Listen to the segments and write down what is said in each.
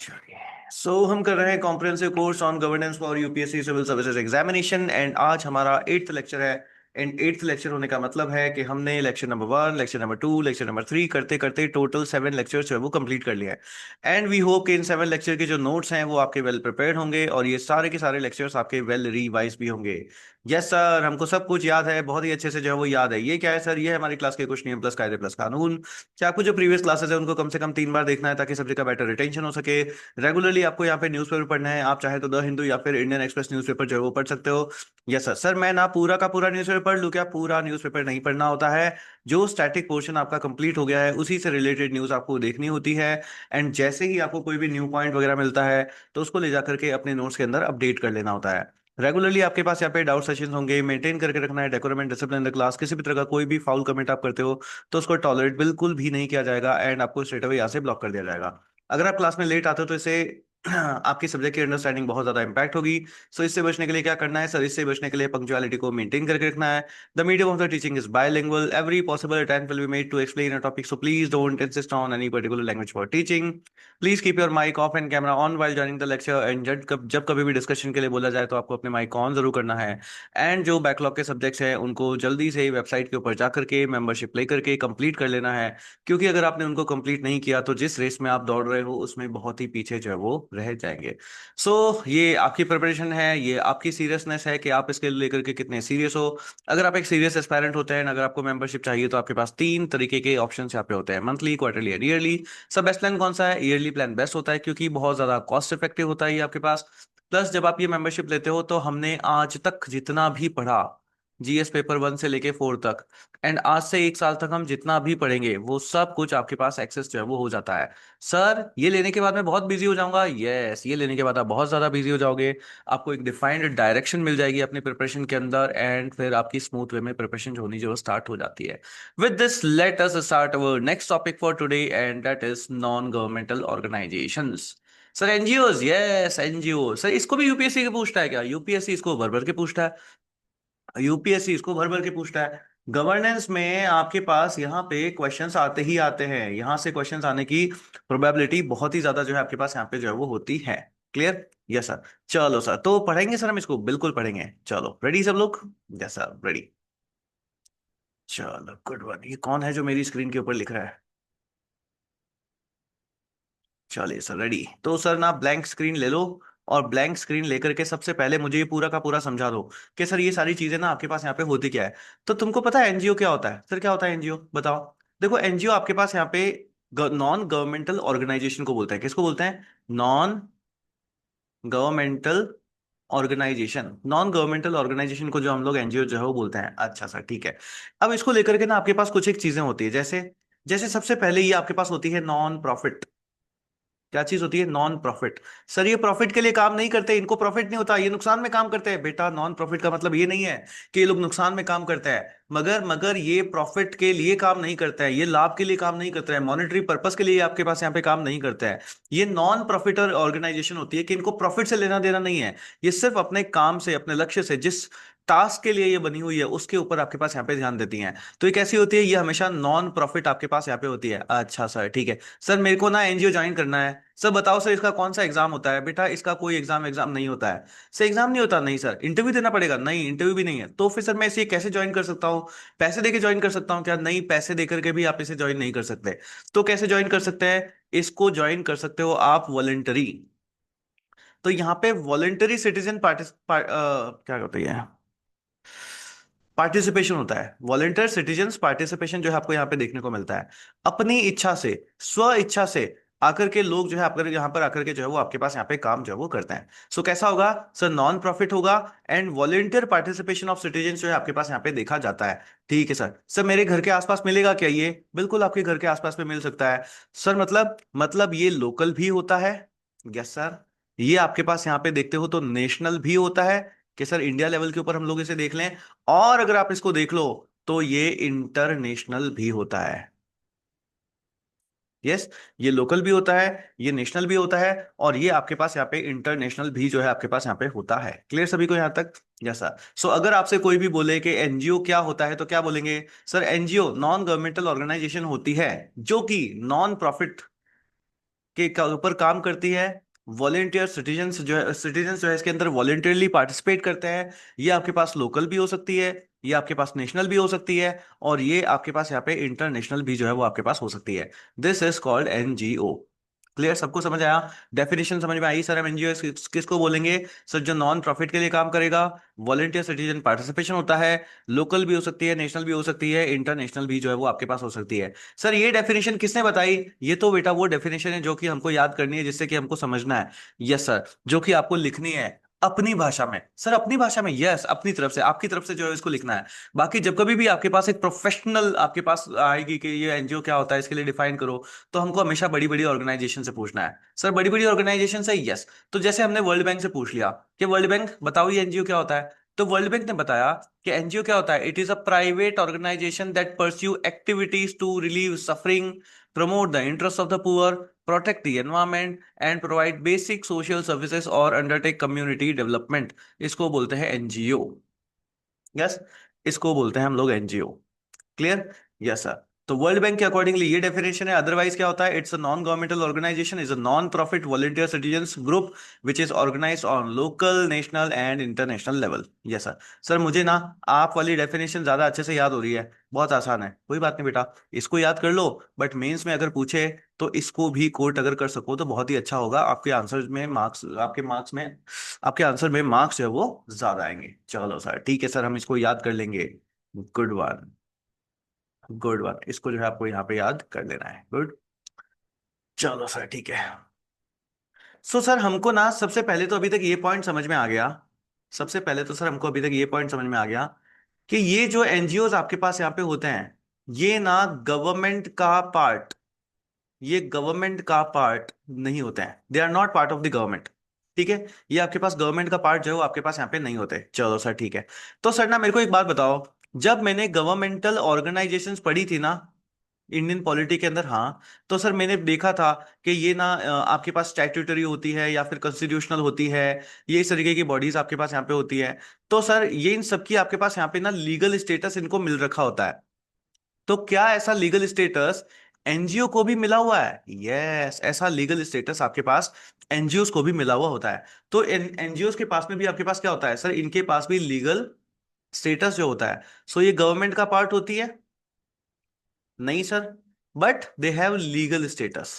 चलिए। हम कर रहे हैं comprehensive course on governance for UPSC civil services examination and आज हमारा एट्थ लेक्चर है। एंड एट्थ लेक्चर होने का मतलब है कि हमने lecture number 1, lecture number 2, lecture number 3 करते करते टोटल 7 लेक्चर्स जो है वो कंप्लीट कर लिया है। एंड वी होप कि इन 7 लेक्चर के जो नोट्स हैं वो आपके वेल प्रिपेयर्ड होंगे और ये सारे के सारे लेक्चर्स आपके वेल रिवाइज भी होंगे। यस सर, हमको सब कुछ याद है, बहुत ही अच्छे से जो है वो याद है। ये क्या है सर? ये है हमारी क्लास के कुछ नियम प्लस कायदे प्लस कानून। क्या आपको जो प्रीवियस क्लासेस है उनको कम से कम 3 बार देखना है ताकि सब्जेक्ट का बेटर रिटेंशन हो सके। रेगुलरली आपको यहाँ पे न्यूज़पेपर पढ़ना है, आप चाहे तो द हिंदू या फिर इंडियन एक्सप्रेस न्यूज़पेपर जो है वो पढ़ सकते हो। Yes sir. सर मैं ना पूरा का पूरा न्यूज़पेपर पढ़ लूँ क्या? पूरा न्यूज़पेपर नहीं पढ़ना होता है। जो स्टैटिक पोर्शन आपका कंप्लीट हो गया है उसी से रिलेटेड न्यूज़ आपको देखनी होती है। एंड जैसे ही आपको कोई भी न्यू पॉइंट वगैरह मिलता है तो उसको ले जा करके अपने नोट्स के अंदर अपडेट कर लेना होता है। रेगुलरली आपके पास यहाँ पे डाउट सेशंस होंगे, मेंटेन करके रखना है decorum and discipline in the class. किसी भी तरह का कोई भी फाउल कमेंट आप करते हो तो उसको टॉलरेट बिल्कुल भी नहीं किया जाएगा एंड आपको स्ट्रेट अवे यहाँ से ब्लॉक कर दिया जाएगा। अगर आप क्लास में लेट आते हो तो इससे आपकी सब्जेक्ट की अंडरस्टैंडिंग बहुत ज्यादा इंपैक्ट होगी। इससे बचने के लिए क्या करना है सर? इससे बचने के लिए पंक्चुअलिटी को मेंटेन करके रखना है। The medium of the teaching is bilingual, every possible attempt will be made to explain a topic, so please don't insist on any particular language for teaching. Please keep your mic off and camera on while joining the lecture and जब कभी भी discussion के लिए बोला जाए तो आपको अपने माइक ऑन जरूर करना है। एंड जो बैकलॉग के सब्जेक्ट्स हैं उनको जल्दी से वेबसाइट के ऊपर जा करके मेंबरशिप लेकर के कंप्लीट कर लेना है। क्योंकि अगर आपने उनको कंप्लीट नहीं किया तो जिस रेस में आप दौड़ रहे हो उसमें बहुत ही पीछे जो है वो रह जाएंगे। ये आपकी प्रिपरेशन है, ये आपकी सीरियसनेस है कि आप इसके लेकर के कितने सीरियस हो। अगर आप एक सीरियस एस्पायरेंट होते हैं, अगर आपको मेंबरशिप चाहिए तो आपके पास 3 तरीके के ऑप्शन यहाँ पे होते हैं: मंथली, क्वार्टरली एंड ईयरली। सब बेस्ट प्लान कौन सा है? ईयरली प्लान बेस्ट होता है क्योंकि बहुत ज्यादा कॉस्ट इफेक्टिव होता है ये आपके पास। प्लस जब आप ये मेंबरशिप लेते हो तो हमने आज तक जितना भी पढ़ा, जीएस पेपर 1 से लेके 4 तक, एंड आज से 1 साल तक हम जितना भी पढ़ेंगे वो सब कुछ आपके पास एक्सेस जो है वो हो जाता है। सर ये लेने के बाद मैं बहुत बिजी हो जाऊंगा। यस, ये लेने के बाद आप बहुत ज्यादा बिजी हो जाओगे। आपको एक डिफाइंड डायरेक्शन मिल जाएगी अपने प्रिपरेशन के अंदर एंड फिर आपकी स्मूथ वे में प्रिपरेशन जो होनी जो स्टार्ट हो जाती है। With this let us start our next topic for today and that is non governmental organisations. Sir NGOs, yes NGO. Sir इसको भी यूपीएससी के पूछता है क्या? यूपीएससी इसको भर भर के पूछता है। यूपीएससी इसको भर भर के पूछता है। गवर्नेंस में आपके पास यहाँ पे क्वेश्चंस आते ही आते हैं, यहाँ से क्वेश्चंस आने की प्रोबेबिलिटी बहुत ही ज्यादा जो है आपके पास यहाँ पे जो है वो होती है। क्लियर? Yes sir. चलो सर, तो पढ़ेंगे सर, हम इसको बिल्कुल पढ़ेंगे। चलो रेडी सब लोग? Yes sir ready. चलो गुड वन। ये कौन है जो मेरी स्क्रीन के ऊपर लिख रहा है? चलिए सर रेडी। तो सर ना ब्लैंक स्क्रीन ले लो और ब्लैंक स्क्रीन लेकर के सबसे पहले मुझे ये पूरा का पूरा समझा दो कि सर ये सारी चीजें ना आपके पास यहाँ पे होती क्या है। तो तुमको पता है एनजीओ क्या होता है? सर क्या होता है एनजीओ बताओ। देखो एनजीओ आपके पास यहाँ पे नॉन गवर्नमेंटल ऑर्गेनाइजेशन को बोलते हैं। किसको बोलते हैं? Non governmental organization. Non governmental organization को जो हम लोग एनजीओ जो है वो बोलते हैं। अच्छा सर ठीक है। अब इसको लेकर के ना आपके पास कुछ एक चीजें होती है, जैसे जैसे सबसे पहले ये आपके पास होती है नॉन प्रॉफिट। क्या चीज होती है? Non profit. सर ये प्रॉफिट के लिए काम नहीं करते, इनको प्रॉफिट नहीं होता, ये नुकसान में काम करते हैं। बेटा नॉन प्रॉफिट का मतलब ये नहीं है कि ये लोग नुकसान में काम करते हैं, मगर मगर ये प्रॉफिट के लिए काम नहीं करता है, ये लाभ के लिए काम नहीं करता है, मॉनेटरी पर्पस के लिए आपके पास यहाँ पे काम नहीं करता है। ये नॉन प्रॉफिट ऑर्गेनाइजेशन होती है कि इनको प्रॉफिट से लेना देना नहीं है। ये सिर्फ अपने काम से, अपने लक्ष्य से, जिस टास्क के लिए ये बनी हुई है उसके ऊपर आपके पास यहाँ पे ध्यान देती हैं। तो ये कैसी होती है? ये हमेशा नॉन प्रॉफिट आपके पास यहाँ पे होती है। अच्छा सर ठीक है। सर मेरे को ना एनजीओ ज्वाइन करना है। सर बताओ सर इसका कौन सा एग्जाम होता है? बेटा इसका कोई एग्जाम एग्जाम नहीं होता है। सर एग्जाम नहीं होता? नहीं सर। इंटरव्यू देना पड़ेगा? नहीं इंटरव्यू भी नहीं है। तो फिर सर मैं इसे कैसे ज्वाइन कर सकता हूँ? पैसे देके ज्वाइन कर सकता हूँ क्या? नहीं, पैसे देकर के भी आप इसे ज्वाइन नहीं कर सकते। तो कैसे ज्वाइन कर सकते हैं? इसको ज्वाइन कर सकते हो आप वॉलेंटरी। तो यहाँ पे वॉलेंटरी सिटीजन क्या होती है? पार्टिसिपेशन होता है। वॉलेंटियर सिटीजन्स पार्टिसिपेशन जो है आपको यहाँ पे देखने को मिलता है। अपनी इच्छा से, स्व इच्छा से आकर के लोग जो है आकर यहाँ पर आकर के जो है वो आपके पास यहाँ पे काम जो है वो करते हैं। कैसा होगा सर? नॉन प्रॉफिट होगा and volunteer participation of citizens जो है आपके पास यहाँ पे देखा जाता है। ठीक है सर। सर मेरे घर के आसपास मिलेगा क्या ये? बिल्कुल आपके घर के आसपास में मिल सकता है। सर मतलब ये लोकल भी होता है। Yes sir. ये आपके पास यहाँ पे देखते हो तो नेशनल भी होता है कि सर इंडिया लेवल के ऊपर हम लोग इसे देख लें। और अगर आप इसको देख लो तो ये इंटरनेशनल भी होता है। यस। ये लोकल भी होता है, ये नेशनल भी होता है और ये आपके पास यहाँ पे इंटरनेशनल भी जो है आपके पास यहाँ पे होता है। क्लियर सभी को यहाँ तक? जैसा अगर आपसे कोई भी बोले कि एनजीओ क्या होता है तो क्या बोलेंगे? Sir NGO non governmental organization होती है जो कि नॉन प्रॉफिट के ऊपर काम करती है। वॉलेंटियर सिटीजन्स जो है इसके अंदर वॉलेंटियरली पार्टिसिपेट करते हैं। ये आपके पास लोकल भी हो सकती है, ये आपके पास नेशनल भी हो सकती है, और ये आपके पास यहाँ पे इंटरनेशनल भी जो है वो आपके पास हो सकती है। This is called NGO. Clear, सबको समझ आया? डेफिनेशन समझ में आई सर? हम एनजीओ किसको बोलेंगे सर? जो नॉन प्रॉफिट के लिए काम करेगा, वॉलेंटियर सिटीजन पार्टिसिपेशन होता है, लोकल भी हो सकती है, नेशनल भी हो सकती है, इंटरनेशनल भी जो है वो आपके पास हो सकती है। सर ये डेफिनेशन किसने बताई? ये तो बेटा वो डेफिनेशन है जो कि हमको याद करनी है, जिससे कि हमको समझना है। यस सर, जो कि आपको लिखनी है अपनी भाषा में। सर अपनी भाषा में, यस, अपनी तरफ से, आपकी तरफ से जो है इसको लिखना है। बाकी जब कभी भी आपके पास एक प्रोफेशनल आपके पास आएगी कि ये एनजीओ क्या होता है, इसके लिए डिफाइन करो, तो हमको हमेशा बड़ी बड़ी ऑर्गेनाइजेशन से पूछना है। सर बड़ी बड़ी ऑर्गेनाइजेशन से, यस। तो जैसे हमने वर्ल्ड बैंक से पूछ लिया कि वर्ल्ड बैंक बताओ ये एनजीओ क्या होता है, तो वर्ल्ड बैंक ने बताया कि एनजीओ क्या होता है? It is a private organization that pursue activities to relieve suffering, promote the interests of the poor, protect the environment and provide basic social services और undertake community development। इसको बोलते हैं एनजीओ। यस, इसको बोलते हैं हम लोग एनजीओ। क्लियर? Yes sir. तो वर्ल्ड बैंक के अकॉर्डिंगली ये डेफिनेशन है। अदरवाइज क्या होता है? It's a non governmental organization, is a non profit volunteer citizens group which is organized on local, national and international level. Yes sir. Sir मुझे ना आप वाली डेफिनेशन ज्यादा अच्छे से याद हो रही है, बहुत आसान है, कोई बात नहीं बेटा, इसको याद कर लो। बट मेंस में अगर पूछे तो इसको भी कोट अगर कर सको तो बहुत ही अच्छा होगा। आपके आंसर में मार्क्स, आपके आंसर में मार्क्स जो है वो ज्यादा आएंगे। चलो सर ठीक है सर, हम इसको याद कर लेंगे। गुड वन, गुड वन, इसको जो है आपको यहाँ पे याद कर लेना है। गुड, चलो सर ठीक है। सो सर हमको ना सबसे पहले तो अभी तक ये पॉइंट समझ में आ गया, सबसे पहले तो सर हमको अभी तक ये पॉइंट समझ में आ गया कि ये जो एनजीओज आपके पास यहाँ पे होते हैं, ये ना गवर्नमेंट का पार्ट, ये गवर्नमेंट का पार्ट नहीं होते हैं। They are not part of the government. ठीक है, ये आपके पास गवर्नमेंट का पार्ट जो है वो आपके पास यहाँ पे नहीं होते। चलो सर ठीक है। तो सर ना मेरे को एक बात बताओ, जब मैंने गवर्नमेंटल ऑर्गेनाइजेशंस पढ़ी थी ना इंडियन पॉलिटी के अंदर, हाँ, तो सर मैंने देखा था कि ये ना आपके पास स्टैट्यूटरी होती है या फिर कॉन्स्टिट्यूशनल होती है, ये इस तरीके की बॉडीज आपके पास यहाँ पे होती है। तो सर ये इन सबकी आपके पास यहाँ पे ना लीगल स्टेटस इनको मिल रखा होता है। तो क्या ऐसा लीगल स्टेटस एनजीओ को भी मिला हुआ है? यस, ऐसा लीगल स्टेटस आपके पास एनजीओ को भी मिला हुआ होता है। तो एनजीओ के पास में भी आपके पास क्या होता है सर? इनके पास भी लीगल स्टेटस जो होता है। सो ये गवर्नमेंट का पार्ट होती है? नहीं sir, but they have legal status.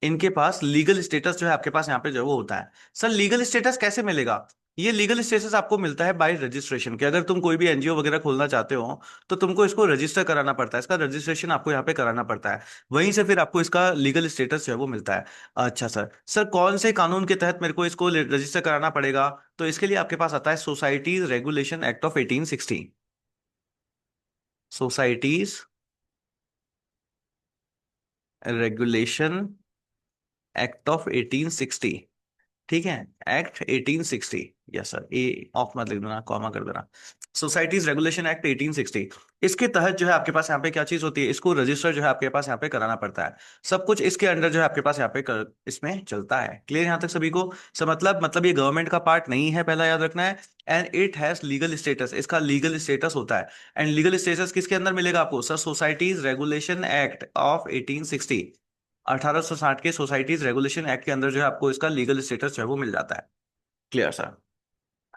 इनके पास लीगल स्टेटस जो है आपके पास यहाँ पे जो है वो होता है। सर लीगल स्टेटस कैसे मिलेगा? ये लीगल स्टेटस आपको मिलता है बाय रजिस्ट्रेशन के। अगर तुम कोई भी एनजीओ वगैरह खोलना चाहते हो तो तुमको इसको रजिस्टर कराना पड़ता है, इसका रजिस्ट्रेशन आपको यहाँ पे कराना पड़ता है। वहीं से फिर आपको इसका लीगल स्टेटस जो है वो मिलता है। अच्छा सर, सर कौन से कानून के तहत मेरे को इसको रजिस्टर कराना पड़ेगा? तो इसके लिए आपके पास आता है societies regulation act of 1860। Societies regulation act of 1860। ठीक है, act 1860। Yes sir, A of मत लिख देना, कॉमा कर देना। सोसाइटीज रेगुलेशन एक्ट 1860, इसके तहत जो है आपके पास यहाँ पे क्या चीज होती है? इसको रजिस्टर जो है आपके पास यहाँ पे कराना पड़ता है। सब कुछ इसके अंडर जो है आपके पास यहाँ पे इसमें चलता है। क्लियर यहाँ तक सभी को? सब मतलब ये गवर्नमेंट का पार्ट नहीं है, पहला याद रखना है। And it has legal status, इसका लीगल स्टेटस होता है। एंड लीगल स्टेटस किसके अंदर मिलेगा आपको sir? Societies regulation act of 1860, 1860 के सोसाइटीज रेगुलेशन एक्ट के अंदर जो है आपको इसका लीगल स्टेटस जो है वो मिल जाता है। Clear sir?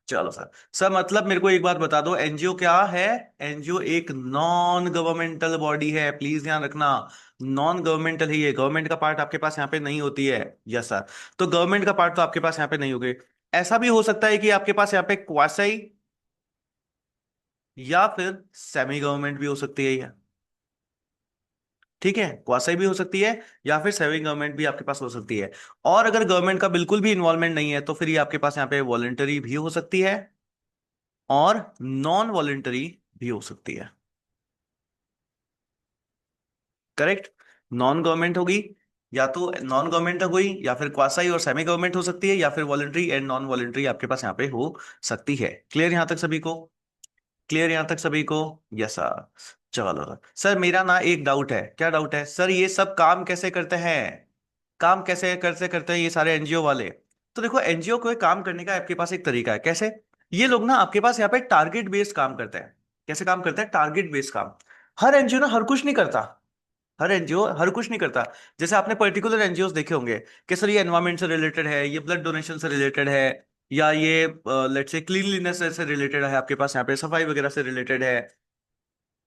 चलो सर। सर मतलब मेरे को एक बात बता दो, एनजीओ क्या है? एनजीओ एक नॉन गवर्नमेंटल बॉडी है, प्लीज ध्यान रखना। नॉन गवर्नमेंटल ही है, गवर्नमेंट का पार्ट आपके पास यहाँ पे नहीं होती है। Yes sir. तो गवर्नमेंट का पार्ट तो आपके पास यहाँ पे नहीं होगे। ऐसा भी हो सकता है कि आपके पास यहाँ पे क्वासाई या फिर सेमी गवर्नमेंट भी हो सकती है ये। ठीक है, क्वासाई भी हो सकती है या फिर सेमी गवर्नमेंट भी आपके पास हो सकती है। और अगर गवर्नमेंट का बिल्कुल भी इन्वॉल्वमेंट नहीं है तो फिर ये आपके पास यहाँ पे वॉलंटरी भी हो सकती है और नॉन वॉलंटरी भी हो सकती है। करेक्ट? नॉन गवर्नमेंट होगी, या तो नॉन गवर्नमेंट हो गई, या फिर क्वासाई और सेमी गवर्नमेंट हो सकती है, या फिर वॉलंटरी एंड नॉन वॉलंटरी आपके पास यहाँ पे हो सकती है। क्लियर यहाँ तक सभी को? क्लियर यहाँ तक सभी को? Yes sir. चलो सर, सर मेरा ना एक डाउट है। क्या डाउट है सर? ये सब काम कैसे करते हैं? काम कैसे करते हैं ये सारे एनजीओ वाले? तो देखो, एनजीओ को काम करने का आपके पास एक तरीका है। कैसे? ये लोग ना आपके पास यहाँ पे टारगेट बेस्ड काम करते हैं। कैसे काम करते हैं? टारगेट बेस्ड काम। हर एनजीओ ना हर कुछ नहीं करता। हर एनजीओ हर कुछ नहीं करता। जैसे आपने पर्टिकुलर एनजीओ देखे होंगे कि सर ये एनवायरमेंट से रिलेटेड है, ये ब्लड डोनेशन से रिलेटेड है, या ये लेट्स से क्लीनलीनेस से रिलेटेड है, आपके पास यहाँ पे सफाई वगैरह से रिलेटेड है।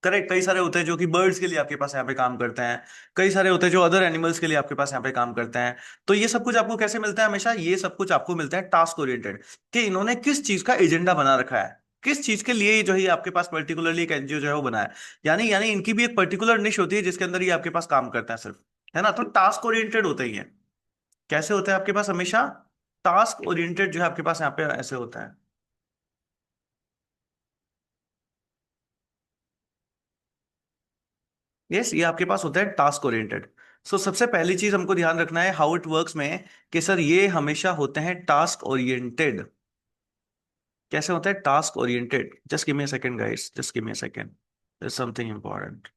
करेक्ट। कई सारे होते हैं जो कि बर्ड्स के लिए आपके पास यहाँ पे काम करते हैं, कई सारे होते हैं जो अदर एनिमल्स के लिए आपके पास यहाँ पे काम करते हैं। तो ये सब कुछ आपको कैसे मिलता है? हमेशा ये सब कुछ आपको मिलता है टास्क ओरिएंटेड, कि इन्होंने किस चीज का एजेंडा बना रखा है, किस चीज के लिए जो है ये आपके पास पर्टिकुलरली एक एनजीओ जो है वो बना है। यानी यानी इनकी भी एक पर्टिकुलर निश होती है जिसके अंदर ये आपके पास काम करता है सिर्फ, है ना? तो टास्क ओरिएंटेड होते ही है। कैसे होता है आपके पास हमेशा? टास्क ओरिएंटेड जो है आपके पास यहाँ पे ऐसे होता है। यस, ये आपके पास होता है टास्क ओरिएंटेड। सो सबसे पहली चीज हमको ध्यान रखना है हाउ इट वर्क्स में, कि सर ये हमेशा होते हैं टास्क ओरिएंटेड। कैसे होता है task oriented? Just give me a second guys, just give me a second, there is something important.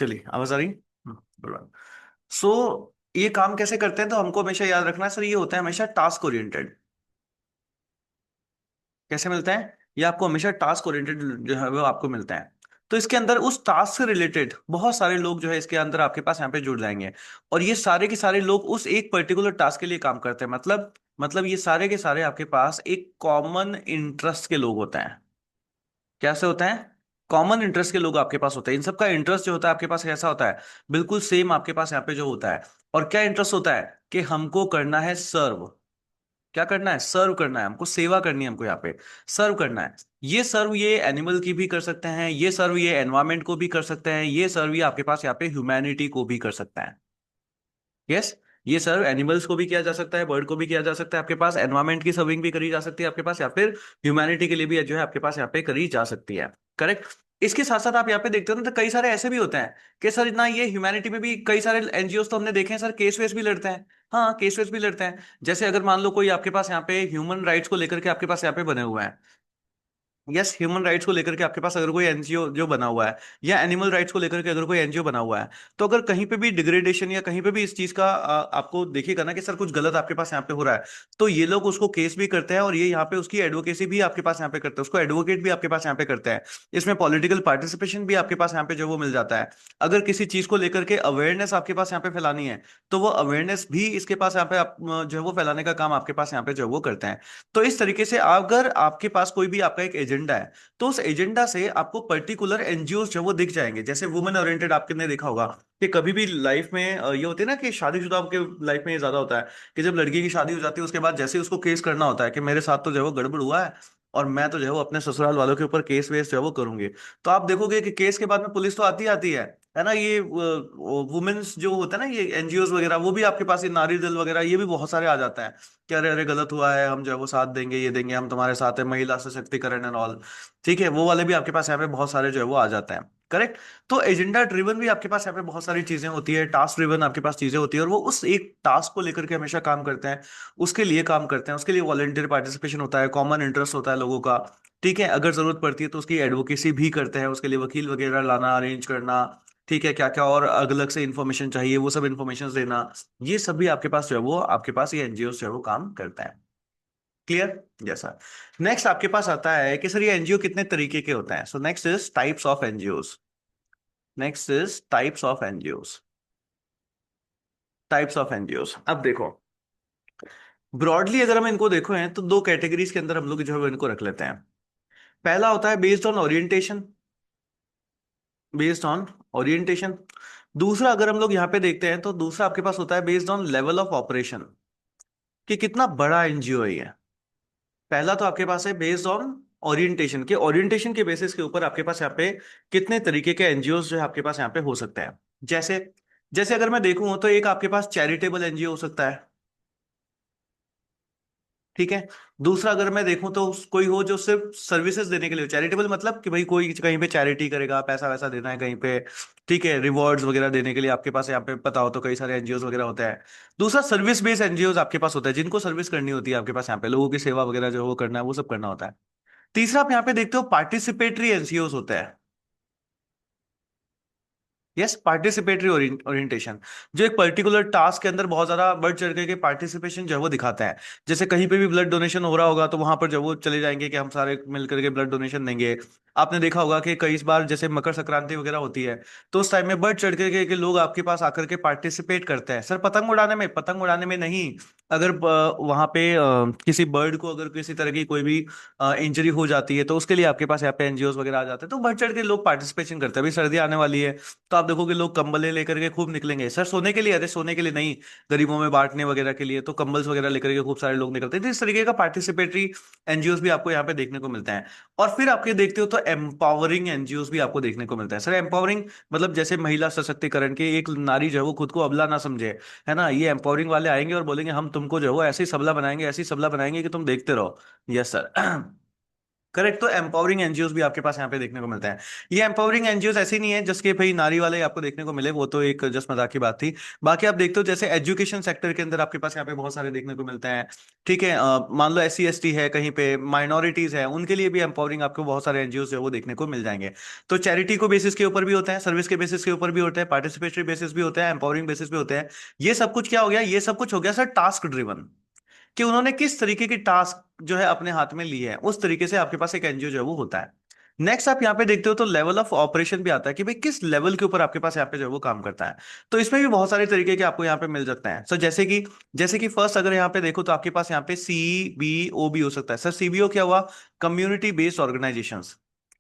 चलिए आवाज आ रही? बराबर। सो ये काम कैसे करते हैं तो हमको हमेशा याद रखना है सर, ये होता है हमेशा टास्क ओरिएंटेड। कैसे मिलता है? ये आपको हमेशा टास्क ओरिएंटेड जो है वो आपको मिलता है। तो इसके अंदर उस टास्क से रिलेटेड बहुत सारे लोग जो है इसके अंदर आपके पास यहाँ पे जुड़ जाएंगे, और ये सारे के सारे लोग उस एक पर्टिकुलर टास्क के लिए काम करते हैं। मतलब ये सारे के सारे आपके पास एक कॉमन इंटरेस्ट के लोग होते हैं। कैसे होते हैं? कॉमन इंटरेस्ट के लोग आपके पास होते हैं। इन सबका इंटरेस्ट जो होता है आपके पास कैसा होता है? बिल्कुल सेम आपके पास यहाँ पे जो होता है। और क्या इंटरेस्ट होता है? कि हमको करना है सर्व। क्या करना है? सर्व करना है हमको, सेवा करनी है हमको यहाँ पे, सर्व करना है। ये सर्व ये एनिमल की भी कर सकते हैं, ये सर्व ये एनवायरमेंट को भी कर सकते हैं, ये सर्व ये आपके पास यहाँ पे ह्यूमैनिटी को भी कर सकता है। यस, ये सर्व एनिमल्स को भी किया जा सकता है, बर्ड को भी किया जा सकता है, आपके पास एनवायरमेंट की सर्विंग भी करी जा सकती है आपके पास, या फिर ह्यूमैनिटी के लिए भी जो है आपके पास यहाँ पे करी जा सकती है। करेक्ट। इसके साथ साथ आप यहाँ पे देखते हो ना, तो कई सारे ऐसे भी होते हैं कि सर इतना ये ह्यूमैनिटी में भी कई सारे एनजीओ तो हमने देखे हैं सर, केस वेस भी लड़ते हैं। हाँ, केस वेस भी लड़ते हैं। जैसे अगर मान लो कोई आपके पास यहाँ पे ह्यूमन राइट्स को लेकर के आपके पास यहाँ पे बने हुए हैं। यस, ह्यूमन राइट्स को लेकर के आपके पास अगर कोई एनजीओ जो बना हुआ है, या एनिमल राइट्स को लेकर के अगर कोई एनजीओ बना हुआ है, तो अगर कहीं पे भी डिग्रेडेशन या कहीं पे भी इस चीज का आपको देखिएगा ना कि सर कुछ गलत आपके पास यहाँ पे हो रहा है, तो ये लोग उसको केस भी करते हैं, और ये यहाँ पे उसकी एडवोकेसी भी आपके पास यहाँ पे करते हैं, उसको एडवोकेट भी आपके पास यहाँ पे करते हैं। इसमें पॉलिटिकल पार्टिसिपेशन भी आपके पास यहाँ पे जो वो मिल जाता है। अगर किसी चीज को लेकर के अवेयरनेस आपके पास यहाँ पे फैलानी है, तो वो अवेयरनेस भी इसके पास यहाँ पे जो है वो फैलाने का काम आपके पास यहाँ पे जो है वो करते हैं। तो इस तरीके से अगर आपके पास कोई भी आपका एक एजेंडा है, तो उस एजेंडा से आपको पर्टिकुलर एनजीओ जो वो दिख जाएंगे। जैसे वुमेन ओरिएंटेड आपने देखा होगा कि कभी भी लाइफ में ये होती है ना कि शादीशुदा के लाइफ में ये ज्यादा होता है कि जब लड़की की शादी हो जाती है उसके बाद जैसे ही उसको केस करना होता है कि मेरे साथ तो जो है वो गड़बड़ हुआ है, और मैं तो जो है वो अपने ससुराल वालों के ऊपर केस वेस जो है वो करूंगी, तो आप देखोगे कि केस के बाद में पुलिस तो आती आती है ना? ये वुमेन्स जो होता है ना, ये एनजीओ वगैरह, वो भी आपके पास, ये नारी दल वगैरह, ये भी बहुत सारे आ जाता है कि अरे अरे गलत हुआ है, हम जो है वो साथ देंगे, ये देंगे, हम तुम्हारे साथ है, महिला सशक्तिकरण एंड ऑल। ठीक है, वो वाले भी आपके पास यहाँ पे बहुत सारे जो है वो आ जाते हैं। करेक्ट। तो एजेंडा ड्रिवन भी आपके पास यहाँ पे बहुत सारी चीजें होती है, टास्क ड्रिवन आपके पास चीजें होती है, और वो उस एक टास्क को लेकर के हमेशा काम करते हैं, उसके लिए काम करते हैं, उसके लिए वॉलंटियर पार्टिसिपेशन होता है, कॉमन इंटरेस्ट होता है लोगों का। ठीक है, अगर जरूरत पड़ती है तो उसकी एडवोकेसी भी करते हैं, उसके लिए वकील वगैरह लाना, अरेंज करना। ठीक है, क्या क्या और अलग अलग से इन्फॉर्मेशन चाहिए वो सब इन्फॉर्मेशन देना, ये सब भी आपके पास जो है वो आपके पास ये एनजीओ जो है वो काम करता है। क्लियर? जैसा नेक्स्ट आपके पास आता है कि सर ये एनजीओ कितने तरीके के होते हैं। So next is types of NGOs. Next is types of NGOs. Types of NGOs, अब देखो ब्रॉडली अगर हम इनको देखो हैं तो दो कैटेगरीज के अंदर हम लोग जो है वो इनको रख लेते हैं। पहला होता है based on orientation. Based on orientation. दूसरा अगर हम लोग यहाँ पे देखते हैं तो दूसरा आपके पास होता है based on level of operation, कि कितना बड़ा एनजीओ है ये। पहला तो आपके पास है बेस्ड ऑन ओरिएंटेशन, के ओरिएंटेशन के बेसिस के ऊपर आपके पास यहाँ पे कितने तरीके के एनजीओ जो है आपके पास यहाँ पे हो सकते हैं। जैसे जैसे अगर मैं देखूं तो एक आपके पास चैरिटेबल एनजीओ हो सकता है, ठीक है। दूसरा अगर मैं देखूं तो कोई हो जो सिर्फ सर्विसेज देने के लिए, चैरिटेबल मतलब कि भाई कोई कहीं पे चैरिटी करेगा, पैसा वैसा देना है कहीं पे, ठीक है, रिवॉर्ड्स वगैरह देने के लिए आपके पास यहाँ पे पता हो तो कई सारे एनजीओ वगैरह होते हैं। दूसरा सर्विस बेस्ड एनजीओ आपके पास होता है, जिनको सर्विस करनी होती है आपके पास यहाँ पे, लोगों की सेवा वगैरह जो वो करना है वो सब करना होता है। तीसरा आप यहाँ पे देखते हो पार्टिसिपेटरी एनजीओ होता है। यस, पार्टिसिपेटरी ओरिएंटेशन, जो एक पर्टिकुलर टास्क के अंदर बहुत ज्यादा बढ़ चढ़ के पार्टिसिपेशन जो है वो दिखाता है। जैसे कहीं पे भी ब्लड डोनेशन हो रहा होगा तो वहां पर जब वो चले जाएंगे कि हम सारे मिलकर के ब्लड डोनेशन देंगे। आपने देखा होगा कि कई बार जैसे मकर संक्रांति वगैरह होती है तो उस टाइम में बढ़ चढ़ के लोग आपके पास आकर के पार्टिसिपेट करते हैं। सर पतंग उड़ाने में, पतंग उड़ाने में नहीं, अगर वहां पे किसी बर्ड को अगर किसी तरह की कोई भी इंजरी हो जाती है तो उसके लिए आपके पास यहाँ पे एनजीओ वगैरह आ जाते हैं, तो बढ़ चढ़ के लोग पार्टिसिपेशन करते हैं। अभी सर्दी आने वाली है तो आप देखोगे लोग कंबले लेकर के खूब निकलेंगे। सर सोने के लिए? अरे सोने के लिए नहीं, गरीबों में बांटने वगैरह के लिए, तो कंबल्स वगैरह लेकर के खूब सारे लोग निकलते हैं। तो इस तरीके का पार्टिसिपेटरी एनजीओ भी आपको यहाँ पे देखने को मिलता है। और फिर आपके देखते हो तो एम्पावरिंग एनजीओ भी आपको देखने को मिलता है। सर एम्पावरिंग मतलब जैसे महिला सशक्तिकरण के, एक नारी जो है वो खुद को अबला ना समझे, है ना, ये एम्पावरिंग वाले आएंगे और बोलेंगे हम तुमको जो है वो ऐसे ही सबला बनाएंगे, ऐसे ही सबला बनाएंगे कि तुम देखते रहो। Yes sir. करेक्ट। तो एम्पावरिंग एनजीओ भी आपके पास यहाँ पे देखने को मिलते हैं। ये एम्पावरिंग एनजीओ ऐसे नहीं है जिसके भाई नारी वाले आपको देखने को मिले, वो तो एक जस्ट मजाक की बात थी। बाकी आप देखते हो जैसे एजुकेशन सेक्टर के अंदर आपके पास यहाँ पे बहुत सारे देखने को मिलते हैं, ठीक है। मान लो SC ST है, कहीं पे माइनॉरिटीज है, उनके लिए भी एम्पावरिंग आपको बहुत सारे एनजीओ जो है वो देखने को मिल जाएंगे। तो चैरिटी को बेसिस के ऊपर भी होता है, सर्विस के बेसिस के ऊपर भी होता है, पार्टिसिपेटरी बेसिस भी होता है, एम्पावरिंग बेसिस भी होते हैं। ये सब कुछ क्या हो गया? ये सब कुछ हो गया सर टास्क ड्रिवन, कि उन्होंने किस तरीके की टास्क जो है अपने हाथ में ली है, उस तरीके से आपके पास एक एनजीओ जो है वो होता है। नेक्स्ट आप यहाँ पे देखते हो तो लेवल ऑफ ऑपरेशन भी आता है, कि भाई किस लेवल के ऊपर आपके पास यहाँ पे जो है वो काम करता है। तो इसमें भी बहुत सारे तरीके के आपको यहाँ पे मिल सकते हैं। सो जैसे कि फर्स्ट अगर यहाँ पे देखो तो आपके पास यहाँ पे CBO भी हो सकता है। सर CBO क्या हुआ? Community based organization.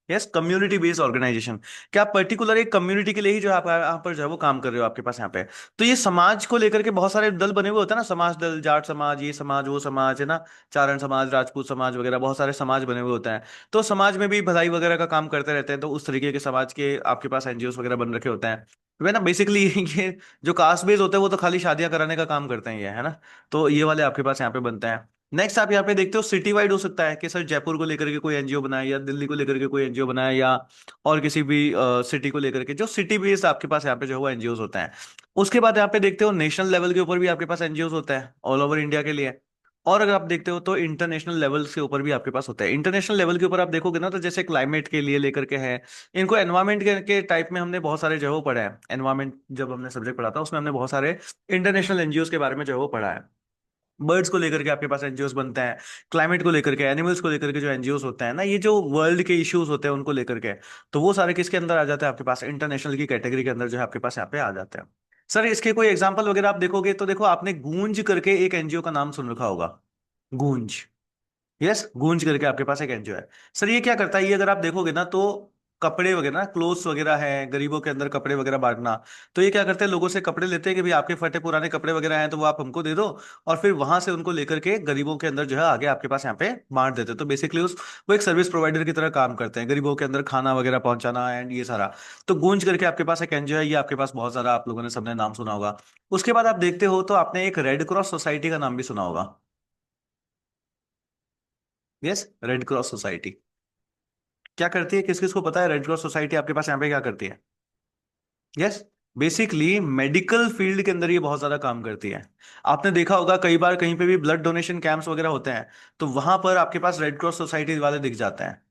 Yes, community based organization. क्या आप पर्टिकुलर एक कम्युनिटी के लिए ही जो है आप यहाँ पर जो है वो काम कर रहे हो आपके पास यहाँ पे। तो ये समाज को लेकर के बहुत सारे दल बने हुए होते हैं ना, समाज दल, जाट समाज, ये समाज वो समाज, है ना, चारण समाज, राजपूत समाज वगैरह, बहुत सारे समाज बने हुए होते हैं। तो समाज में भी भलाई वगैरह का काम करते रहते हैं, तो उस तरीके के समाज के आपके पास एनजीओ वगैरह बन रखे होते हैं। वे ना बेसिकली ये जो कास्ट बेस्ड होते हैं वो तो खाली शादियां कराने का काम करते हैं ये, है ना। तो ये वाले आपके पास यहाँ पे बनते हैं। नेक्स्ट आप यहाँ पे देखते हो सिटी वाइड हो सकता है, कि सर जयपुर को लेकर के कोई एनजीओ बनाए, या दिल्ली को लेकर के कोई एनजीओ बनाए, या और किसी भी सिटी को लेकर के, जो सिटी बेस्ड आपके पास यहाँ पे जो है वो एनजीओ होते हैं। उसके बाद यहाँ पे देखते हो नेशनल लेवल के ऊपर भी आपके पास एनजीओ होता है, ऑल ओवर इंडिया के लिए। और अगर आप देखते हो तो इंटरनेशनल लेवल के ऊपर भी आपके पास होता है। इंटरनेशनल लेवल के ऊपर आप देखोगे ना तो जैसे क्लाइमेट के लिए लेकर के है, इनको एनवायरमेंट के टाइप में हमने बहुत सारे जो है वो पढ़ा है। एनवायरमेंट जब हमने सब्जेक्ट पढ़ा था उसमें हमने बहुत सारे इंटरनेशनल एनजीओ के बारे में जो है वो पढ़ा है। बर्ड्स को लेकर के आपके पास एनजीओ बनते हैं, क्लाइमेट को लेकर के, एनिमल्स को लेकर के जो एनजीओ होते हैं ना, ये जो वर्ल्ड के इश्यूज होते हैं उनको लेकर के, तो वो सारे किसके अंदर आ जाते हैं? आपके पास इंटरनेशनल की कैटेगरी के अंदर जो है आपके पास यहाँ पे आ जाते हैं। सर इसके कोई एग्जांपल वगैरह आप देखोगे तो देखो, आपने गूंज करके एक एनजीओ का नाम सुन रखा होगा, गूंज। यस, गूंज करके आपके पास एक एनजीओ है। सर ये क्या करता है? ये अगर आप देखोगे ना तो कपड़े वगैरह ना, क्लोथ्स वगैरह है, गरीबों के अंदर कपड़े वगैरह बांटना। तो ये क्या करते हैं? लोगों से कपड़े लेते हैं कि भाई आपके फटे पुराने कपड़े वगैरह हैं तो वो आप हमको दे दो, और फिर वहां से उनको लेकर के गरीबों के अंदर जो है आगे आपके पास यहाँ पे बांट देते हैं। तो बेसिकली उस वो एक सर्विस प्रोवाइडर की तरह काम करते हैं, गरीबों के अंदर खाना वगैरह पहुंचाना एंड ये सारा। तो गूंज करके आपके पास एक एनजीओ है, ये आपके पास बहुत सारा आप लोगों ने सबने नाम सुना होगा। उसके बाद आप देखते हो तो आपने एक रेड क्रॉस सोसाइटी का नाम भी सुना होगा। यस, रेड क्रॉस सोसाइटी क्या करती है? किस किस को पता है रेड क्रॉस सोसाइटी आपके पास यहाँ पे क्या करती है? यस, बेसिकली मेडिकल फील्ड के अंदर ये बहुत ज्यादा काम करती है। आपने देखा होगा कई बार कहीं पे भी ब्लड डोनेशन कैंप्स वगैरह होते हैं तो वहां पर आपके पास रेड क्रॉस सोसाइटी वाले दिख जाते हैं।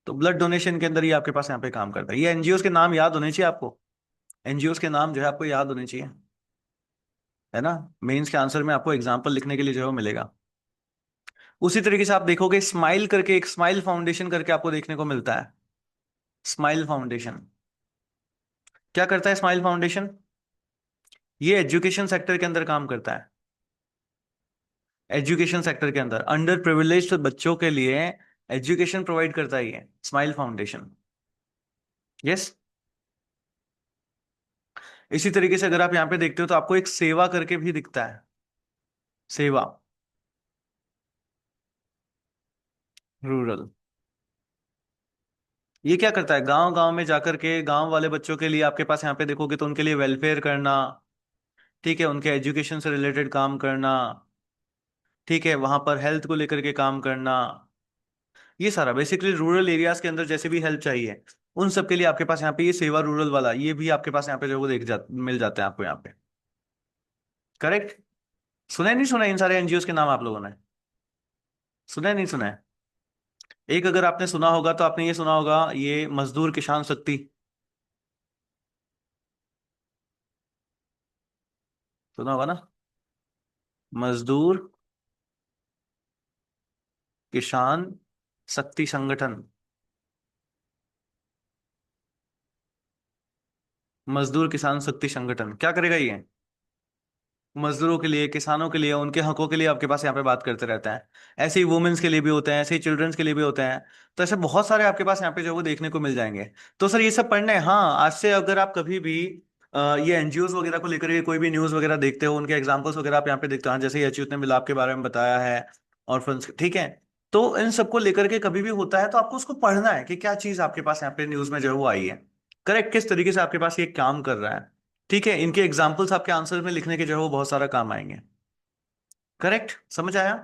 तो ब्लड डोनेशन के अंदर ये आपके पास यहाँ पे काम करता है। ये एनजीओ के नाम याद होने चाहिए आपको, एनजीओ के नाम जो है आपको याद होने चाहिए, है ना। मेंस के आंसर में आपको एग्जाम्पल लिखने के लिए जो है वो मिलेगा। उसी तरीके से आप देखोगे स्माइल करके, एक स्माइल फाउंडेशन करके आपको देखने को मिलता है। स्माइल फाउंडेशन क्या करता है? स्माइल फाउंडेशन ये एजुकेशन सेक्टर के अंदर काम करता है। एजुकेशन सेक्टर के अंदर अंडर प्रिविलेज्ड बच्चों के लिए एजुकेशन प्रोवाइड करता है ये स्माइल फाउंडेशन। यस। इसी तरीके से अगर आप यहाँ पे देखते हो तो आपको एक सेवा करके भी दिखता है। सेवा, रूरल। ये क्या करता है? गांव गांव में जाकर के गांव वाले बच्चों के लिए आपके पास यहाँ पे देखोगे तो उनके लिए वेलफेयर करना, ठीक है, उनके एजुकेशन से रिलेटेड काम करना, ठीक है, वहां पर हेल्थ को लेकर के काम करना, ये सारा बेसिकली रूरल एरियाज के अंदर जैसे भी हेल्प चाहिए उन सब के लिए आपके पास यहाँ पे ये सेवा रूरल वाला ये भी आपके पास यहाँ पे जो वो मिल जाते हैं आपको यहाँ पे। करेक्ट। सुना नहीं सुना इन सारे एनजीओ के नाम आप लोगों ने? सुना नहीं सुना है? एक अगर आपने सुना होगा तो आपने ये सुना होगा, ये मजदूर किसान शक्ति। सुना होगा ना? मजदूर किसान शक्ति संगठन। मजदूर किसान शक्ति संगठन क्या करेगा ये? मजदूरों के लिए, किसानों के लिए, उनके हकों के लिए आपके पास यहाँ पे बात करते रहता है। ऐसे ही वुमेन्स के लिए भी होते हैं, ऐसे ही चिल्ड्रंस के लिए भी होते हैं। तो ऐसे बहुत सारे आपके पास यहाँ पे जो वो देखने को मिल जाएंगे। तो सर ये सब पढ़ना है। हाँ, आज से अगर आप कभी भी ये एनजीओ वगैरह को लेकर के कोई भी न्यूज वगैरह देखते हो, उनके एग्जाम्पल्स वगैरह आप यहाँ पे देखते हो, हाँ, जैसे ही अच्युत ने मिलाप के बारे में बताया है, और ठीक है। तो इन सबको लेकर के कभी भी होता है तो आपको उसको पढ़ना है कि क्या चीज आपके पास यहाँ पे न्यूज में जो है वो आई है। करेक्ट, किस तरीके से आपके पास ये काम कर रहा है। ठीक है, इनके एग्जाम्पल्स आपके आंसर में लिखने के जो है वो बहुत सारा काम आएंगे। करेक्ट, समझ आया?